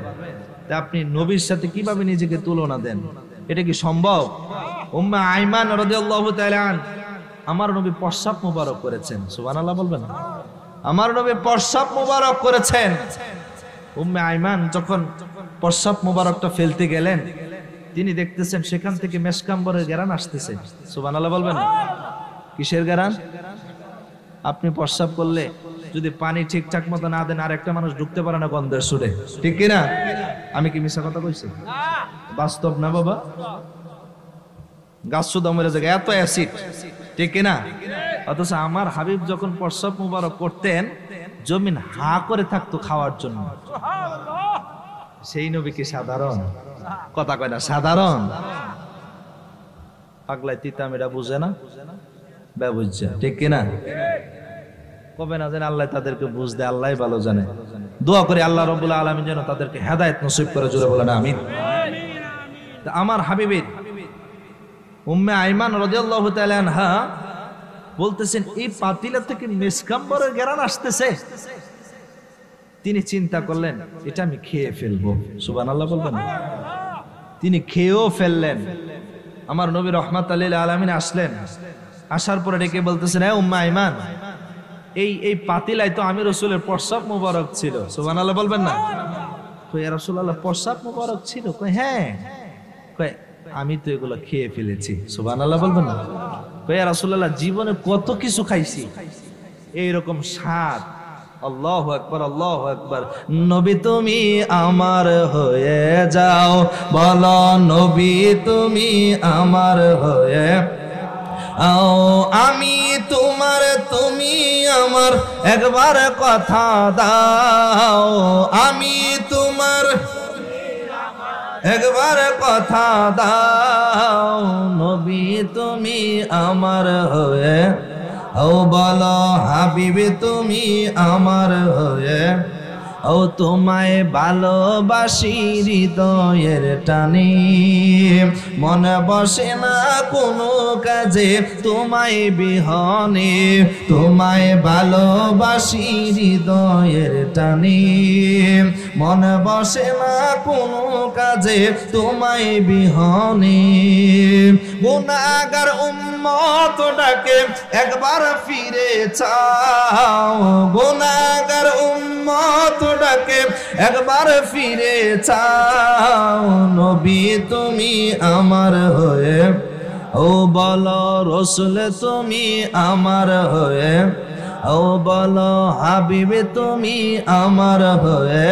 আপনি নবীর সাথে কিভাবে নিজেকে তুলনা দেন? এটা কি সম্ভব? উম্মে আইমান রাদিয়াল্লাহু তাআলা আমার নবী প্রস্রাব মোবারক করেছেন, সুবহানাল্লাহ বলবেন? আমার নবী প্রস্রাব মোবারক করেছেন। উম্মে আইমান যখন প্রস্রাব মোবারকটা ফেলতে গেলেন, তিনি দেখতেছেন সেখান থেকে মেশকাম্বরের ঘ্রাণ আসতেছে, সুবহানাল্লাহ বলবেন? কিসের ঘ্রাণ? আপনি প্রস্রাব করলে যদি পানি ঠিকঠাক মতো না দেন আর একটা মানুষ ঢুকতে পারে না গন্ধের সুরে, ঠিক কিনা? আমি কি মিথ্যা কথা কইছি? বাস্তব না বাবা? গাছ সুদা মরে যায়, এত অ্যাসিড, ঠিক কিনা? অথচ আমার হাবিব যখন প্রস্রাব মোবারক করতেন জমিন হা করে থাকতো খাওয়ার জন্য। সেই নবী কি সাধারণ? কথা কয় না সাধারণ? পাগলাই তিতাম এটা বুঝে না, ব্যবুঝা, ঠিক কিনা? কবে না জানে আল্লাহ তাদেরকে বুঝ দেয়, আল্লাহ ভালো জানে। দোয়া করে আল্লাহ রাব্বুল আলামিন যেন তাদেরকে হেদায়েত নসিব করে, জোরে বলেন আমিন। আমার হাবিবের উম্মে আইমান রাদিয়াল্লাহু তাআলা আনহা বলতেছেন এই পাতিলা থেকে মেশকাম্বরের ঘ্রাণ আসতেছে। তিনি চিন্তা করলেন এটা আমি খেয়ে ফেলবো, সুবহানাল্লাহ বলবেন? তিনি খেয়েও ফেললেন। আমার নবী রাহমাতুল লিল আলামিন আসলেন, আসার পরে ডেকে বলতেছেন, এ উম্মে আইমান, এই পাতিলায় তো আমি রাসূলের প্রস্রাব মোবারক ছিল, সুবহানাল্লাহ বলবেন না? কই ইয়া রাসূলুল্লাহ প্রস্রাব মোবারক ছিল? কই হ্যাঁ। কই আমি তো এগুলো খেয়ে ফেলেছি, সুবহানাল্লাহ বলবেন না? কই ইয়া রাসূলুল্লাহ জীবনে কত কিছু খাইছি, এইরকম স্বাদ। আল্লাহু আকবার, আল্লাহু আকবার। নবী তুমি আমার হয়ে যাও, বলো নবী তুমি আমার হয়ে আও, আমি তোমার তুমি আমার, একবার কথা দাও, আমি তোমার একবার কথা দাও, নবী তুমি আমার হয়ে ও, বলো হাবিবে তুমি আমার হয়ে ও, তোমায় ভালোবাসি হৃদয়ের টানে, মনে বসে না কোনো কাজে তোমায় বিহনে, তোমায় ভালোবাসি হৃদয়ের টানে, মনে বসে না কোনো কাজে তোমায় বিহনে। গুনাহগার উম্মত ডাকে একবার ফিরে চাও, গুনাহগার উম্মত ডাকে একবার ফিরে চাও, নবী তুমি আমার হয়ে ও, বলো রাসূল তুমি আমার হয়ে ও, বলো হাবিবে তুমি আমার হয়ে।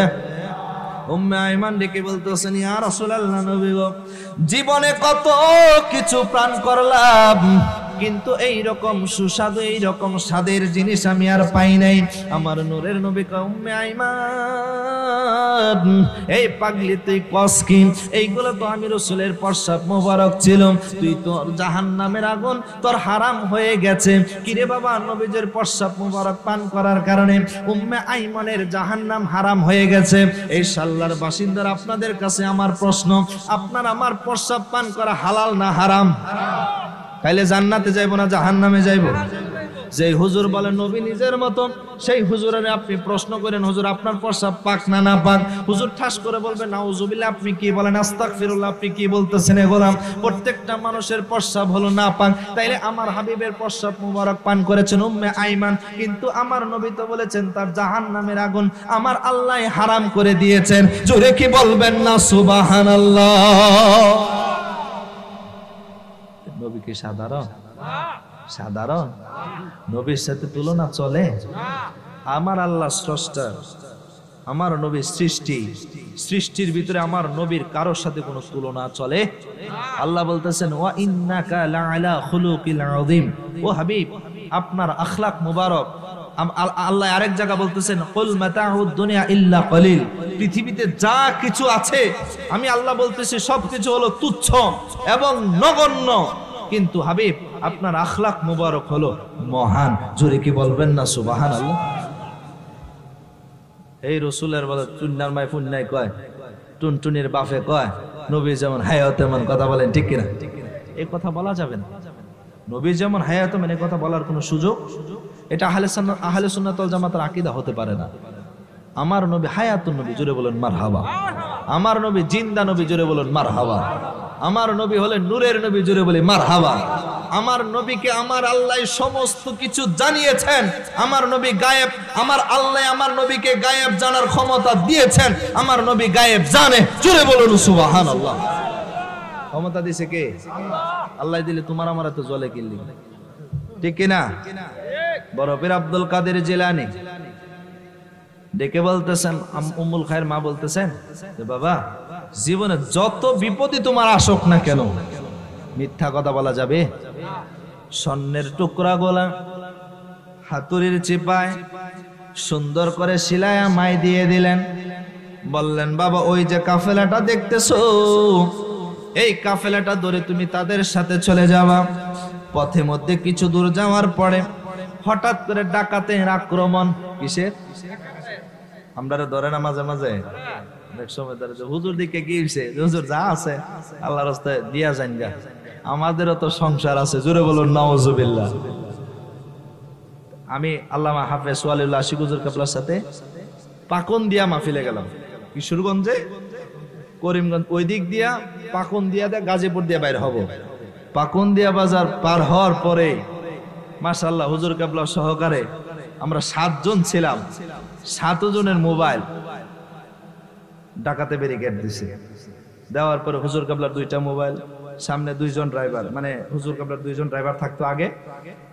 উম্মে আইমান ডেকে বলতেছেন, ইয়া রাসূলুল্লাহ, নবী গো, জীবনে কত কিছু প্রাণ করলাম, কিন্তু এই রকম সুস্বাদু এই রকম স্বাদের জিনিস আমি আর পাই নাই। আমার নূরের নবী কয়, উম্মে আইমান এই পাগলি তুই কস কি? এইগুলো তো আমি রাসূলের প্রস্রাব মোবারক ছিল, তুই তো জাহান্নামের আগুন তোর হারাম হয়ে গেছে। কিরে বাবা, নবীজের প্রস্রাব মোবারক পান করার কারণে উম্মে আইমানের জাহান্নাম হারাম হয়ে গেছে। এই সাল্লার বাসিন্দার আপনাদের কাছে আমার প্রশ্ন, আপনার আমার প্রস্রাব পান করা হালাল না হারাম? তাইলে জান্নাতে যাইবো না জাহান্নামে যাইবো? যে হুজুর বলেন নবী নিজের মতো, সেই হুজুরের আপনি প্রশ্ন করেন, হুজুর আপনার প্রস্রাব পাক না না পাক? হুজুর ঠাস করে বলবেন নাউজুবিল্লাহ, আপনি কি বলেন, আস্তাগফিরুল্লাহ, আপনি কি বলতেছেন? এ গোলাম, প্রত্যেকটা মানুষের প্রস্রাব হলো না পাক। তাইলে আমার হাবিবের প্রস্রাব মুবারক পান করেছেন উম্মে আইমান, কিন্তু আমার নবী তো বলেছেন তার জাহান্নামের আগুন আমার আল্লাহ হারাম করে দিয়েছেন। জোরে কি বলবেন না সুবহানাল্লাহ? নবী কি সাধারণ? সাধারণ? নবীর সাথে তুলনা চলে? আমার আল্লাহ স্রষ্টা, আমার নবী সৃষ্টি, সৃষ্টির ভিতরে আমার নবীর কারোর সাথে কোনো তুলনা চলে? আল্লাহ বলতেছেন, ওয়া ইন্নাকা লাআলা খুলুকিল আযীম। ও হাবিব, আপনার আখলাক মুবারক আল্লাহ আরেক জায়গা বলতেছেন কুল মাতাউদ দুনিয়া ইল্লা কলিল, পৃথিবীতে যা কিছু আছে আমি আল্লাহ বলতেছি সবকিছু হলো তুচ্ছ এবং নগণ্য, কিন্তু হাবিব আপনার আখলাক মুবারক হলো মহান। জোরে কি বলবেন না সুবহানাল্লাহ? এই রাসূলের বলে চুন্নার মাই ফুন্নাই কয়, টুনটুনির বাপে কয় নবী যেমন হায়াত তেমন, কথা বলেন ঠিক কিনা? এই কথা বলা যাবে না, নবী যেমন হায়াত তেমন এই কথা বলার কোনো সুযোগ, এটা আহলে সুন্নাত ওয়াল জামাতের আকীদা হতে পারে না। আমার নবী হায়াতুন নবী, জোরে বলেন মারহাবা। আমার নবী জিন্দা নবী, জোরে বলেন মারহাবা। আমার নবী হলেন নূরের নবী, জোরে বলি মারহাবা। আমার নবীকে আমার আল্লাহ সমস্ত কিছু জানিয়েছেন। আমার নবী গায়েব, আমার আল্লাহ আমার নবীকে গায়েব জানার ক্ষমতা দিয়েছেন। আমার নবী গায়েব জানে, জোরে বলুন সুবহানাল্লাহ। ক্ষমতা দিয়েছে কে? আল্লাহ দিলে তোমার আমার তো জলে কিনলি, ঠিক কিনা? বড় পীর আব্দুল কাদের জিলানী ডেকে বলতেছেন, উম্মুল খায়ের মা বলতেছেন যে বাবা, জীবনে যত বিপদই তোমার আসুক না কেন, মিথ্যা কথা বলা যাবে? স্বর্ণের টুকরা গোলা হাতুড়ির চিপায় সুন্দর করে সিলায়া মাই দিয়ে দিলেন। বললেন বাবা, ওই যে কাফেলাটা দেখতেছো, এই কাফেলাটা ধরে তুমি তাদের সাথে চলে যাবা। পথে মধ্যে কিছু দূর যাওয়ার পরে হঠাৎ করে ডাকাতের আক্রমণ। কিসের? আমরা ধরে না মাঝে মাঝে অনেক সময় ধরে, হুজুর দিকে গিয়েছে, হুজুর যা আছে আল্লাহর রাস্তায় দিয়া যান গা, আমাদেরও তো সংসার আছে, জোরে বলুন নাউজুবিল্লাহ। আমি আল্লামা হাফেজ ওয়ালিউল্লাহ আশিক হুজুর কাবলার সাথে পাকন দিয়া মাহফিলে গেলাম, কিশোরগঞ্জে, করিমগঞ্জ ওই দিক দিয়া পাকন দিয়া গাজীপুর দিয়া বাইরে হব। পাকন দিয়া বাজার পার হওয়ার পরে মাশাআল্লাহ হুজুর কাবলা সহকারে আমরা 7 জন ছিলাম। 7 জনের মোবাইল ডাকাতে ব্যারিকেড দিছে। দেওয়ার পরে হুজুর কাবলার 2টা মোবাইল, সামনে 2 জন ড্রাইভার, মানে হুজুর কাবলার 2 জন ড্রাইভার থাকতো আগে,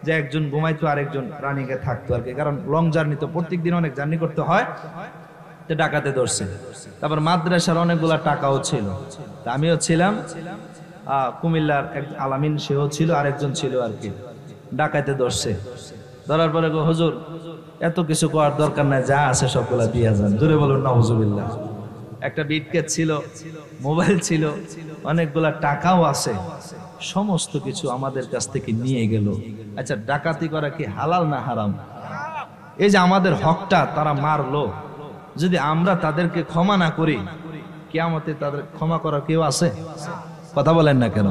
যে একজন ঘুমাইতো আর একজন রানিং এ থাকতো আর কি, কারণ লং জার্নি তো, প্রত্যেকদিন অনেক জার্নি করতে হয়, তো ডাকাতে ধরছে। তারপর মাদ্রাসার অনেকগুলা টাকাও ছিল, আমিও ছিলাম, কুমিল্লার এক আলামিন সেও ছিল, আরেকজন ছিল আর কি। ডাকাতে ধরছে, ধরার পরে হুজুর এত কিছু করার দরকার নাই, যা আছে সবগুলা দিয়ে যান, জোরে বলুন নাউজুবিল্লাহ। একটা বিটকেট ছিল, মোবাইল ছিল, অনেকগুলা টাকাও আছে, সমস্ত কিছু আমাদের কাছ থেকে নিয়ে গেল। আচ্ছা, ডাকাতি করা কি হালাল না হারাম? এই যে আমাদের হকটা তারা মারলো, যদি আমরা তাদেরকে ক্ষমা না করি, কিয়ামতে তাদের ক্ষমা করার কেউ আছে? কথা বলেন না কেন?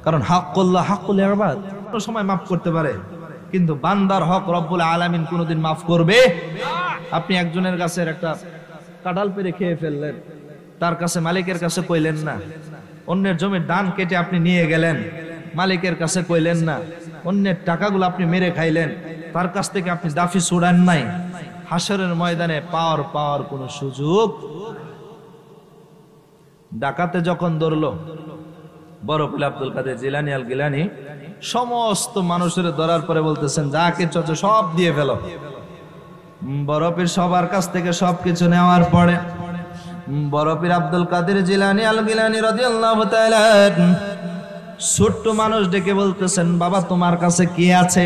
কারণ হাক্কুল্লাহ হাক্কুল ইবাদ, কোনো সময় মাফ করতে পারে, কিন্তু বান্দার হক রব্বুল আলামিন কোনোদিন মাফ করবে? আপনি একজনের কাছে একটা কাঁঠাল পেরে খেয়ে ফেললেন, তার কাছে মালিকের কাছে কইলেন না। অন্যের জমির ধান কেটে আপনি নিয়ে গেলেন, মালিকের কাছে কইলেন না। অন্যের টাকাগুলো আপনি মেরে খাইলেন, তার কাছ থেকে আপনি দাফি ছুড়ান নাই। হাসরের ময়দানে পাওয়ার কোনো সুযোগ। ডাকাতে যখন ধরলো, বড় পীর আব্দুল কাদের জিলানী আল গিলানী সমস্ত মানুষের ধরার পরে বলতেছেন, যা কিছু আছে সব দিয়ে ফেলো। বড় পীর সবার কাছ থেকে সবকিছু নেওয়ার পরে বড় পীর আব্দুল কাদের জিলানী আল গিলানী রাদিয়াল্লাহু তাআলা ছোট্ট মানুষ ডেকে বলতেছেন, বাবা তোমার কাছে কি আছে?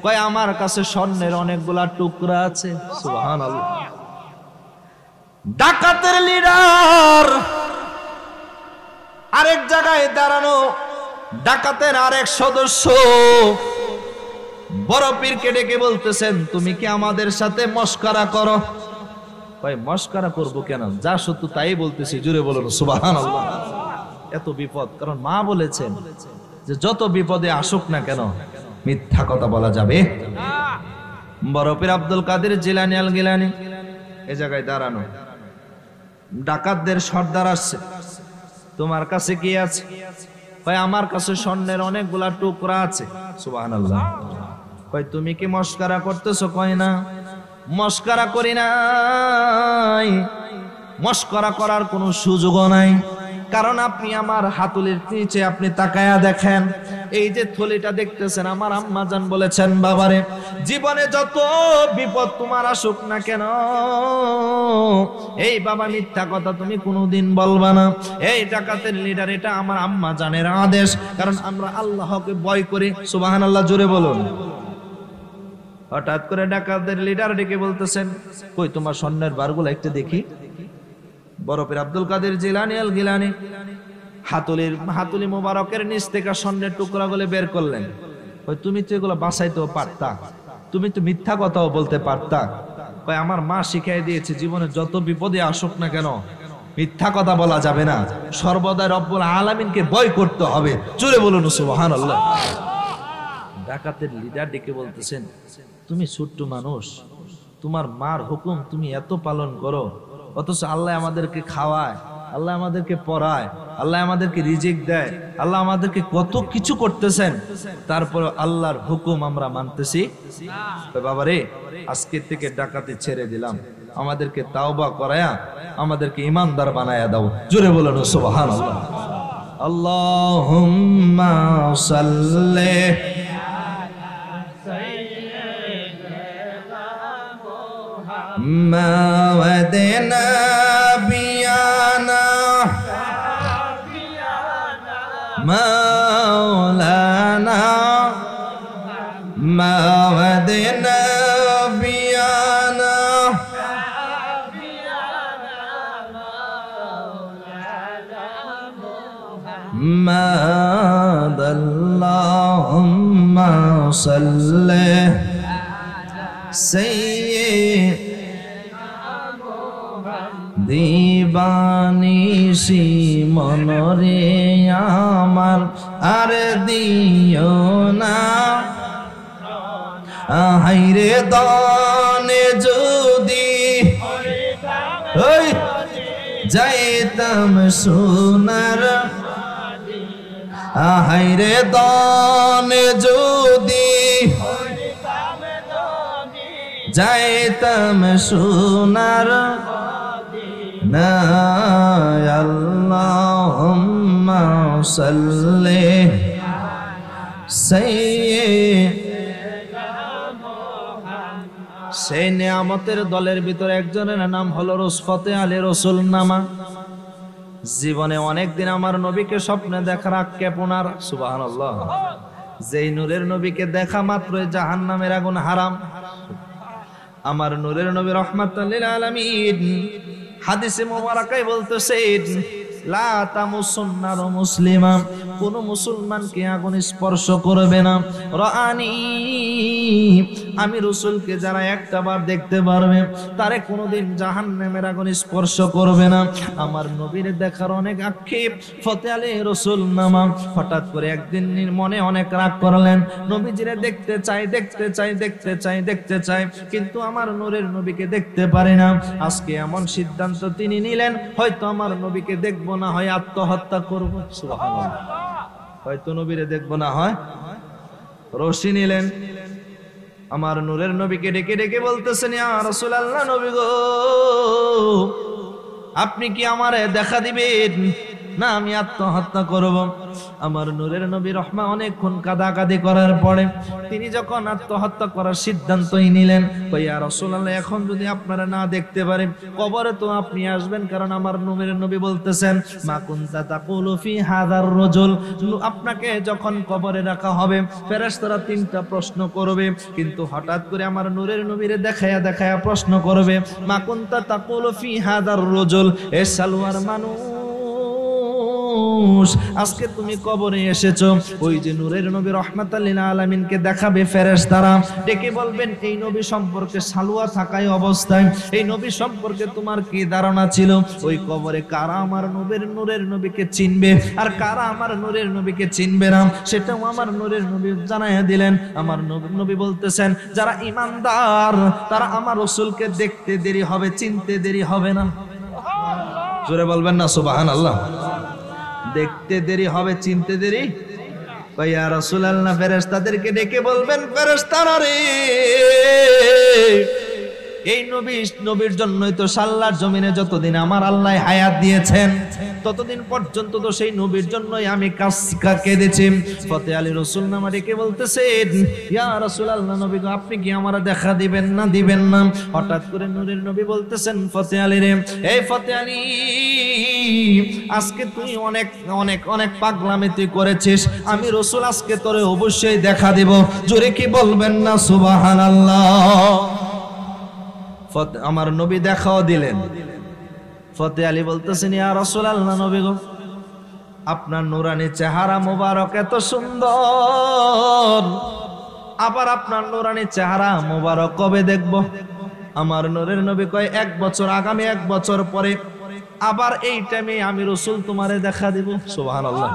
কয় আমার কাছে স্বর্ণের অনেকগুলা টুকরা আছে। সুবহানাল্লাহ। ডাকাতের লিডার আরেক জায়গায় দাঁড়ানো, ডাকাতের আরেক সদস্য বড় পীরকে ডেকে বলতেছেন, তুমি কি আমাদের সাথে মস্করা করো? কয় মস্করা করব কেন, যা সত্য তাই বলতেছি, জুড়ে বলুন সুবহানাল্লাহ। এত বিপদ, কারণ মা বলেছেন যে যত বিপদে আসুক না কেন মিথ্যা কথা বলা যাবে না। বড় পীর আব্দুল কাদের জিলানী আল গিলানী এই জায়গায় দাঁড়ানো, ডাকাতদের সর্দার আসছে, তোমার কাছে কি আছে? কয় আমার কাছে স্বর্ণের অনেকগুলা টুকরা আছে। সুবহানাল্লাহ। কয় তুমি কি মস্করা করতেছো? কয় না, মস্করা করি নাই, মস্করা করার কোনো সুযোগও নাই, কারণ আপনি আমার হাতুলের নিচে আপনি তাকায়া দেখেন, এই যে থলিটা দেখতেছেন, আমার আম্মা জান বলেছেন, বাবারে জীবনে যত বিপদ তোমার আসুক না কেন, এই বাবা মিথ্যা কথা তুমি কোনোদিন বলবা না। এই ডাকাতের লিডার, এটা আমার আম্মা জানের আদেশ, কারণ আমরা আল্লাহকে ভয় করি। সুবহানাল্লাহ, জোরে বলুন। হঠাৎ করে ডাকাতদের লিডার ডেকে বলতেছেন, কই তোমার স্বর্ণের বারগুলো একটু দেখি। বরফের আব্দুল কাদের জিলানী আল গিলানী হাতুলি মোবারকের নিচ থেকে স্বর্ণের টুকরাগুলো বের করলেন। কই তুমি তো এগুলো বাঁচাইতেও পারতা, তুমি তো মিথ্যা কথাও বলতে পারতা। কই আমার মা শিখাই দিয়েছে জীবনে যত বিপদে আসুক না কেন মিথ্যা কথা বলা যাবে না, সর্বদা রব্বুল আলামিনকে ভয় করতে হবে। জোরে বলুন সুবহানাল্লাহ। ডাকাতের লিডার ডেকে বলতেছেন, তুমি ছোট্ট মানুষ, তোমার মার হুকুম তুমি এত পালন করো, অথচ আল্লাহ আমাদেরকে খাওয়ায়, আল্লাহ আমাদেরকে পড়ায়, আল্লাহ আমাদেরকে রিজিক দেয়, আল্লাহ আমাদেরকে কত কিছু করতেছেন, তারপর আল্লাহর হুকুম আমরা মানতেছি। বাবা রে, আজকে থেকে ডাকাতি ছেড়ে দিলাম, আমাদেরকে তাওবা করায়া আমাদেরকে ইমানদার বানায়া দাও। জোরে বলেন সুবহানাল্লাহ। আল্লাহুম্মা সাল্লি মাওয়াদিনা বিয়ানা মাওলানা মাওয়াদিনা বিয়ানা মাদাল্লাহুম্মা সাল্লি দিবানিসি মনরে আমার আর দিও না, হাইরে দনে যদি যাইতাম সোনার, হাইরে দনে যদি যাইতাম সোনার, না আল্লাহুম্মা সাল্লি সেই নিয়ামতের দলের ভিতরে একজনের নাম হলো রুসফতে আলী রসুল নামা। জীবনে অনেকদিন আমার নবীকে স্বপ্নে দেখার আক্ষেপনার, সুবহানাল্লাহ, যেই নূরের নবীকে দেখা মাত্রই জাহান্নামের আগুন হারাম। আমার নূরের নবী রাহমাতাল লিল আলামিন হাদিসে মুবারাকায় বলতেছেন, লা তামুসুন্না মুসলিমা, কোন মুসলমানকে আগুন স্পর্শ করবে না। রাআনি, আমি রাসূলকে যারা একটা বার দেখতে পারবে তারে কোনোদিন জাহান্নামের আগুন স্পর্শ করবে না। আমার নবীর দেখার অনেক আক্ষেপ, ফতে আলী রাসূল নামা। হঠাৎ করে একদিন মনে অনেক রাগ করলেন, নবীজিরে দেখতে চাই দেখতে চাই দেখতে চাই দেখতে চাই, কিন্তু আমার নূরের নবীকে দেখতে পারি না। আজকে এমন সিদ্ধান্ত তিনি নিলেন, হয়তো আমার নবীকে দেখব না হয় আত্মহত্যা করব। সুবহানাল্লাহ, হয়তো নবীরে দেখবো না হয় রশি নিলেন। আমার নূরের নবীকে ডেকে ডেকে বলতেছেন, ইয়া রাসূলুল্লাহ, নবী গো, আপনি কি আমারে দেখা দিবেন না আমি আত্মহত্যা করব? আমার নূরের নবী রহমা অনেকক্ষণ কাঁদাকাঁদি করার পরে তিনি যখন আত্মহত্যা করার সিদ্ধান্তই নিলেন, ইয়া রাসূলুল্লাহ, এখন যদি আপনারা না দেখতে পারেন কবরে তো আপনি আসবেন, কারণ আমার নূরের নবী বলতেছেন, মা কুনতা তাকুলু ফি হাযার রাজুল, আপনাকে যখন কবরে রাখা হবে ফেরেশতারা তিনটা প্রশ্ন করবে, কিন্তু হঠাৎ করে আমার নূরের নবীরে দেখায়া দেখায়া প্রশ্ন করবে, মা কুনতা তাকুলু ফি হাযার রাজুল, এ সালওয়ার মানুষ, আজকে তুমি কবরে এসেছো। ওই যে নূরের নবী রাহমাতাল লিল আলামিনকে দেখাবে ফেরেশতারা, ডেকে বলবেন, এই নবী সম্পর্কে সালুয়া থাকায় অবস্থায় এই নবী সম্পর্কে তোমার কি ধারণা ছিল? ওই কবরে কারা আমার নূরের নবীকে চিনবে আর কারা আমার নূরের নবীকে চিনবে না, সেটাও আমার নূরের নবী জানাইয়া দিলেন। আমার নবী বলতেছেন, যারা ঈমানদার তারা আমার রাসূলকে দেখতে দেরি হবে, চিনতে দেরি হবে না। জোরে বলবেন না সুবহানাল্লাহ। দেখতে দেরি হবে, চিনতে দেরি। ইয়া রাসূলুল্লাহ, ফেরেশতাদেরকে ডেকে বলবেন, ফেরেশতারা রে, এই নবীর জন্যই তো সাল্লার জমিনে যতদিন আমার আল্লাহ হায়াত দিয়েছেন ততদিন পর্যন্ত তো সেই নবীর জন্যই আমি কেঁদেছি। ফতে আলী রাসূল নামা ডেকে বলতেছেন, ইয়া রাসূলুল্লাহ, নবী গো, আপনি কি আমারে দেখা দিবেন না দিবেন না? হঠাৎ করে নূরের নবী বলতেছেন, ফতে আলী রে, এই ফতে আলী, আজকে তুই অনেক অনেক অনেক পাগলামি তুই করেছিস, আমি রাসূল আজকে তোরে অবশ্যই দেখা দেব। জোরে কি বলবেন না সুবহানাল্লাহ? আমার নবী দেখাও দিলেন। ফতে আলী বলতেছেন, ইয়া রাসূলুল্লাহ, নবী গো, আপনার নুরানি চেহারা মোবারক এত সুন্দর, আবার আপনার নুরানি চেহারা মোবারক কবে দেখব? আমার নূরের নবী কয়, 1 বছর, আগামী 1 বছর পরে আবার এই টাইমে আমি রাসূল তোমারে দেখা দেব। সুবহানাল্লাহ।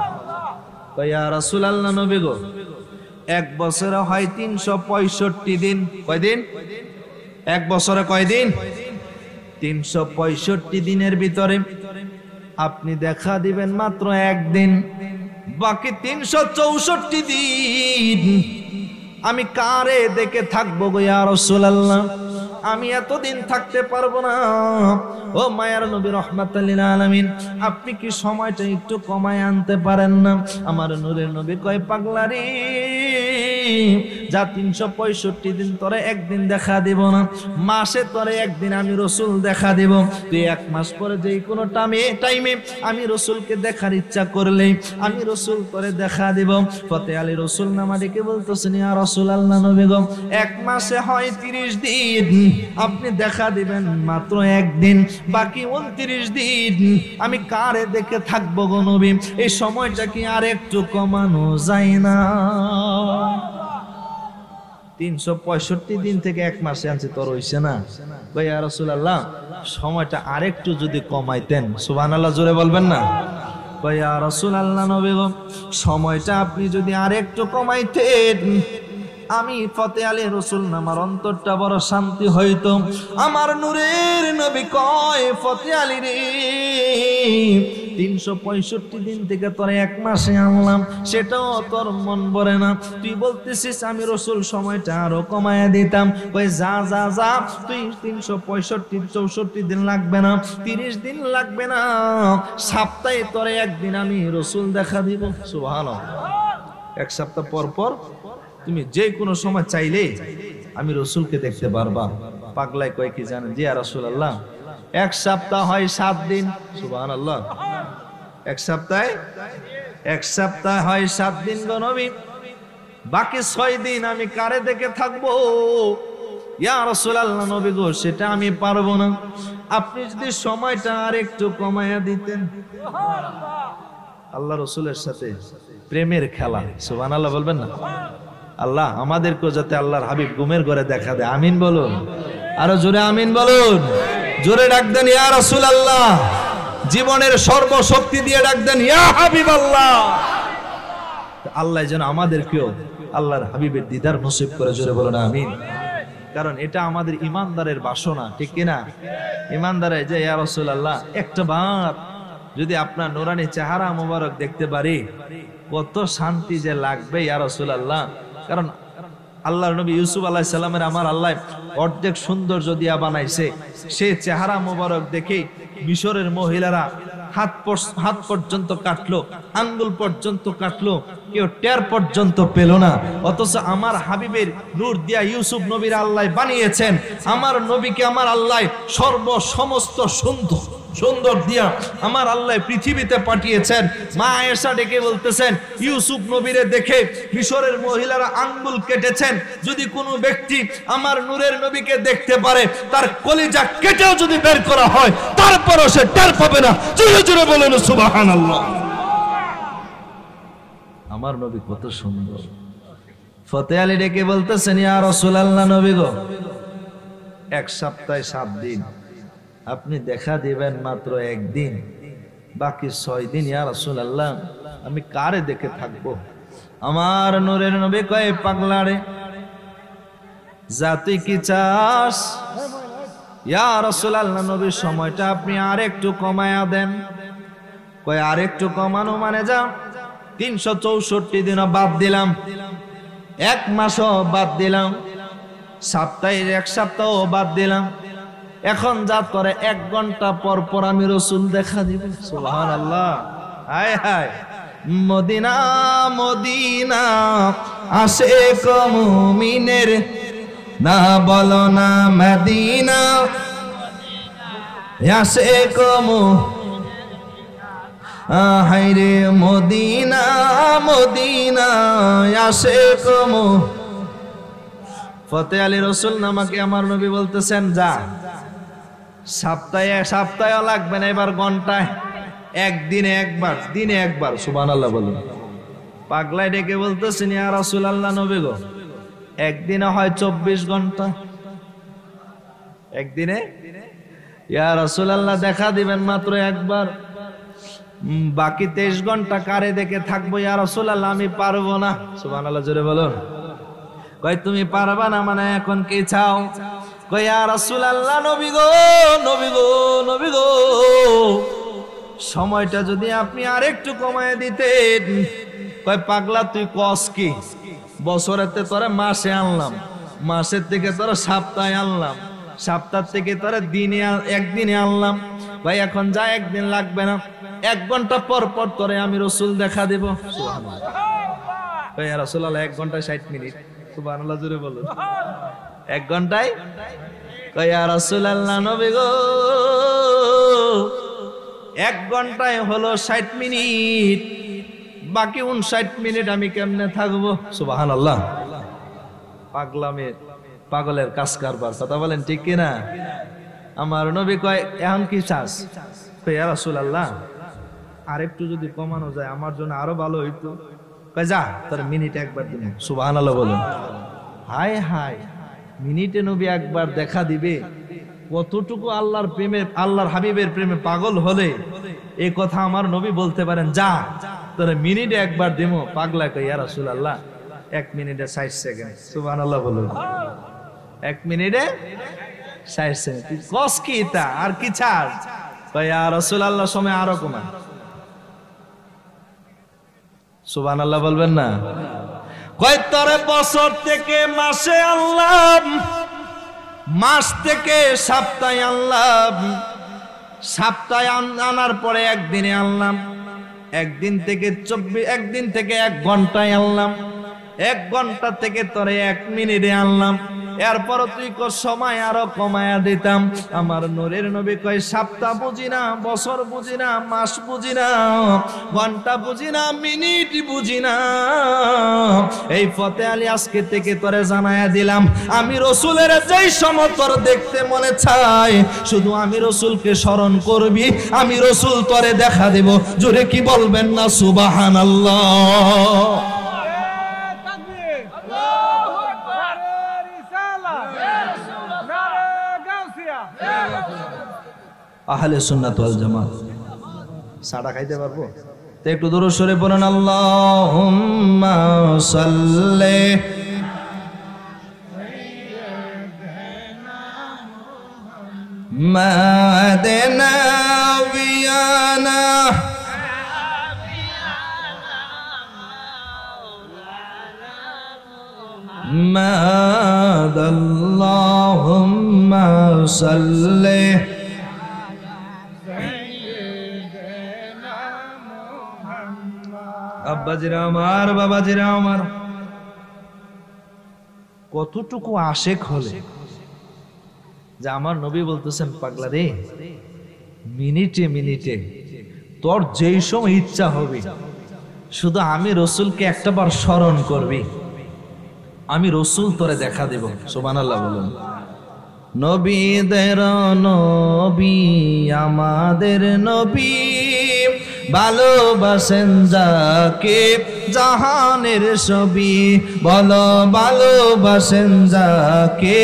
কয়, ইয়া রাসূলুল্লাহ, নবী গো, 1 বছরে হয় 365 দিন। কয় দিন? 1 বছরে কয় দিন? 365 দিনের ভিতরে আপনি দেখা দিবেন মাত্র 1 দিন, বাকি 364 দিন আমি কারে দেখে থাকবো গো ইয়া রাসূলুল্লাহ? আমি এতদিন থাকতে পারবো না। ও মায়ার নবী রাহমাতুল লিল আলামিন, আপনি কি সময়টা একটু কমায় আনতে পারেন না? আমার নূরের নবী কয়, পাগলারে, যা 365 দিন তোরে একদিন দেখা দেব না, মাসে তোরে একদিন আমি রাসূল দেখা দেব। তুই 1 মাস পরে যেই কোনো টাইমে আমি রাসূলকে দেখার ইচ্ছা করলে আমি রাসূল তোরে দেখা দেব। ফতে আলী রাসূল নামাদিকে বলতেছেন, ইয়া রাসূলুল্লাহ, নবী গো, 1 মাসে হয় 30 দিন, আপনি দেখা দিবেন মাত্র 1 দিন, বাকি 29 দিন আমি কারে দেখে থাকবো গো নবী? এই সময়টা কি আর একটু কমানো যায় না? 365 দিন থেকে 1 মাসে আনছে, তোর হইছে না? কই, ইয়া রাসূলুল্লাহ, সময়টা আরেকটু যদি কমাইতেন। সুবহানাল্লাহ, জোরে বলবেন না? কই, ইয়া রাসূলুল্লাহ, নবী গো, সময়টা আপনি যদি আরেকটু কমাইতেন, আমি ফতে আলী রাসূল আমার অন্তরটা বড় শান্তি হইতো। আমার নূরের নবী কয়, ফতে আলী রে, 365 দিন থেকে তোর 1 মাসে আনলাম, সেটাও তোর মন ভরে না। তুই বলতেছিস আমি রাসূল সময়টা আরো কমায়া দিতাম। কই, যা যা যা, তুই 365-64 দিন লাগবে না, 30 দিন লাগবে না, সপ্তাহে তোর 1 দিন আমি রাসূল দেখা দিব। সুবহানাল্লাহ। 1 সপ্তাহ পর পর তুমি যে কোনো সময় চাইলে আমি রাসূলকে দেখতে পারবা। পাগলাই কয় কি জানেন? জি ইয়া রাসূলুল্লাহ, 1 সপ্তাহ হয় 7 দিন। সুবহানাল্লাহ। 1 সপ্তাহ হয় 7 দিন গো নবী, বাকি 6 দিন আমি কারে দেখে থাকবো? ইয়া রাসূলুল্লাহ, নবী গো, সেটা আমি পারবো না, আপনি যদি সময়টা আর একটু কমায়া দিতেন। আল্লাহ রাসূলের সাথে প্রেমের খেলা। সুবহানাল্লাহ বলবেন না? আল্লাহ আমাদেরকেও যাতে আল্লাহর হাবিব ঘুমের ঘরে দেখা দেয়। আমিন বলুন, আরো জোরে আমিন বলুন, জোরে ডাক দেন ইয়া রাসূলুল্লাহ, জীবনের সর্বশক্তি দিয়ে ডাক দেন ইয়া হাবিবাল্লাহ। আল্লাহ যেন আমাদেরকেও আল্লাহর হাবিবের দিদার নসিব করে, জোরে বলুন আমিন। কারণ এটা আমাদের ইমানদারের বাসনা, ঠিক কিনা? ইমানদারে যে ইয়া রাসূলুল্লাহ, একটা বার যদি আপনার নূরানি চেহারা মোবারক দেখতে পারি, কত শান্তি যে লাগবে ইয়া রাসূলুল্লাহ। কারণ আল্লাহর নবী ইউসুফ আলাইহিস সালামের আমার আল্লাহ অর্ধেক সৌন্দর্য দিয়া বানাইছে। সেই চেহারা মোবারক দেখে মিশরের মহিলারা হাত পর্যন্ত কাটলো, আঙ্গুল পর্যন্ত কাটলো, কেউ টের পর্যন্ত পেল না। অথচ আমার হাবিবের নূর দিয়া ইউসুফ নবীর আল্লাহ বানিয়েছেন। আমার নবীকে আমার আল্লাহ সমস্ত সুন্দর দিয়া আমার আল্লাহ পৃথিবীতে পাঠিয়েছেন। মা আয়েশা ডেকে বলতেছেন, ইউসুফ নবীরে দেখে মিশরের মহিলারা আঙ্গুল কেটেছেন। যদি কোনো ব্যক্তি আমার নূরের নবীকে দেখতে পারে, তার কলিজা কেটেও যদি বের করা হয়, তারপরও সে টের পাবে না। জোরে জোরে বলেন সুবহানাল্লাহ। আমার নবী কত সুন্দর। ফতে আলী ডেকে বলতেছেন, ইয়া রাসূলুল্লাহ, নবী গো, 1 সপ্তাহে 7 দিন আপনি দেখা দিবেন মাত্র 1 দিন, বাকি 6 দিন ইয়া রাসূলুল্লাহ আমি কারে দেখে থাকবো? আমার নূরের নবী কয়, পাগলারে, যা তুই কি চাস? ইয়া রাসূলুল্লাহ, নবীর সময়টা আপনি আর একটু কমায়া দেন। কয়, আর একটু কমানো মানে? যা 364 দিনও বাদ দিলাম, 1 মাসও বাদ দিলাম, সপ্তাহে 1 সপ্তাহ বাদ দিলাম, এখন যা করে 1 ঘন্টা পর পর আমি রাসূল দেখা দিব। সুবহানাল্লাহ। হায় হায়, মদিনা মদিনা আশিক মুমিনের, না বলো না মদিনা আশিক হায়রে মদিনা মদিনা আশিক ফতেহ আলী রসুল নামাকে আমার নবী বলতেছেন, যা সপ্তাহে লাগবে না, এবার ঘন্টায়, একদিনে একবার, দিনে একবার। সুবহানাল্লাহ বলুন। পাগলায় ডেকে বলতেছেন, ইয়া রাসূলুল্লাহ, নবী গো, একদিনে হয় 24 ঘন্টা, একদিনে ইয়া রাসূলুল্লাহ দেখা দিবেন মাত্র একবার, বাকি 23 ঘন্টা কারে দেখে থাকবো ইয়া রাসূলুল্লাহ, আমি পারবো না। সুবহানাল্লাহ জোরে বলুন। কই তুমি পারবা না মানে এখন কি চাও? কই ইয়া রাসূলুল্লাহ, নবী গো নবী গো নবী গো, সময়টা যদি আপনি আরেকটু কমায় দিতেন। কই পাগলা তুই কস কি? বছরেতে তোরা মাসে আনলাম, মাসের থেকে তোরা সপ্তাহে আনলাম, সপ্তাহ থেকে তোরা দিনে একদিনে আনলাম। ভাই এখন যা, একদিন লাগবে না, 1 ঘন্টা পর পর তোরে আমি রসুল দেখা দেব। সুবহানাল্লাহ। কই ইয়া রাসূলুল্লাহ 1 ঘন্টা 60 মিনিট। সুবহানাল্লাহ জোরে বলুন। 1 ঘন্টায়? কই ইয়া রাসূলুল্লাহ, নবী গো, 1 ঘন্টায় হলো 60 মিনিট, বাকি 59 মিনিট আমি কেমনে থাকবো? সুবহানাল্লাহ। পাগলামের পাগলের কাজ কারবার, কথা বলেন ঠিক কিনা? আমার নবী কয়, এখন কি চাস? কই ইয়া রাসূলুল্লাহ, আরেকটু যদি কমানো যায় আমার জন্য আরো ভালো হইতো। কয় যা, তোর মিনিট একবার দিন। সুবহানাল্লাহ বলুন। হায় হায়, মিনিটে নবী একবার দেখা দিবে, কতটুকু আল্লাহর প্রেমে, আল্লাহর হাবিবের প্রেমে পাগল হলে এই কথা আমার নবী বলতে পারেন, যা তোর মিনিটে একবার দিমো। পাগলা কই ইয়া রাসূলুল্লাহ, 1 মিনিটে 60 সেকেন্ড। সুবহানাল্লাহ বলুন। 1 মিনিটে 60 সেকেন্ড। তুই কস কি তা, আর কি ছাড়? কই ইয়া রাসূলুল্লাহ, সময় আরো কমান। সুবহানাল্লাহ বলবেন না? কই তোরে বছর থেকে মাসে আনলাম, মাস থেকে সপ্তাহে আনলাম, সপ্তাহে আনার পরে একদিনে আনলাম, একদিন থেকে 1 ঘন্টায় আনলাম, 1 ঘন্টা থেকে তোরে 1 মিনিটে আনলাম, এরপর তুই সময় আরো কমায়া দিতাম। আমার নূরের নবী কয়, সপ্তাহ বুঝি না, বছর বুঝি না, মাস বুঝি না, ঘন্টা বুঝি না, মিনিট বুঝি না। এই ফতেহ আলী আজকে থেকে তোরে জানায়া দিলাম, আমি রসুলের যেই সময় তোর দেখতে মনে চায়, শুধু আমি রসুলকে স্মরণ করবি, আমি রসুল তোরে দেখা দেব। জোরে কি বলবেন না সুবহানাল্লাহ? আহলে সুন্নাত ওয়াল জামাত সাড়া খাইতে পারবো তো? একটু দরুদ শরীফ পড়ুন। আল্লাহুম্মা সাল্লি মাদানা বিয়ানা মাদাল্লাহুম্মা সাল্লি আব্বাজিরা আমার, বাবাজিরা আমার, কতটুকু আশেক হলে যে আমার নবী বলতেছেন, পাগলা রে, মিনিটে মিনিটে তোর যেই সময় ইচ্ছা হবে শুধু আমি রসুলকে একটাবার স্মরণ করবি, আমি রসুল তোরে দেখা দেব। সুবহানাল্লাহ বলুন। নবীদের নবী আমাদের নবী, ভালোবাসেন যাকে জাহানের ছবি, বলো ভালোবাসেন যাকে,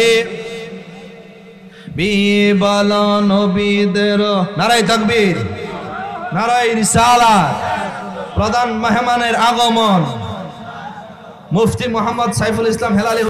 বলো নবীদের। নারায়ে তাকবীর, নারায়ে রিসালাত। প্রধান মেহমানের আগমন মুফতি মোহাম্মদ সাইফুল ইসলাম হেলালি।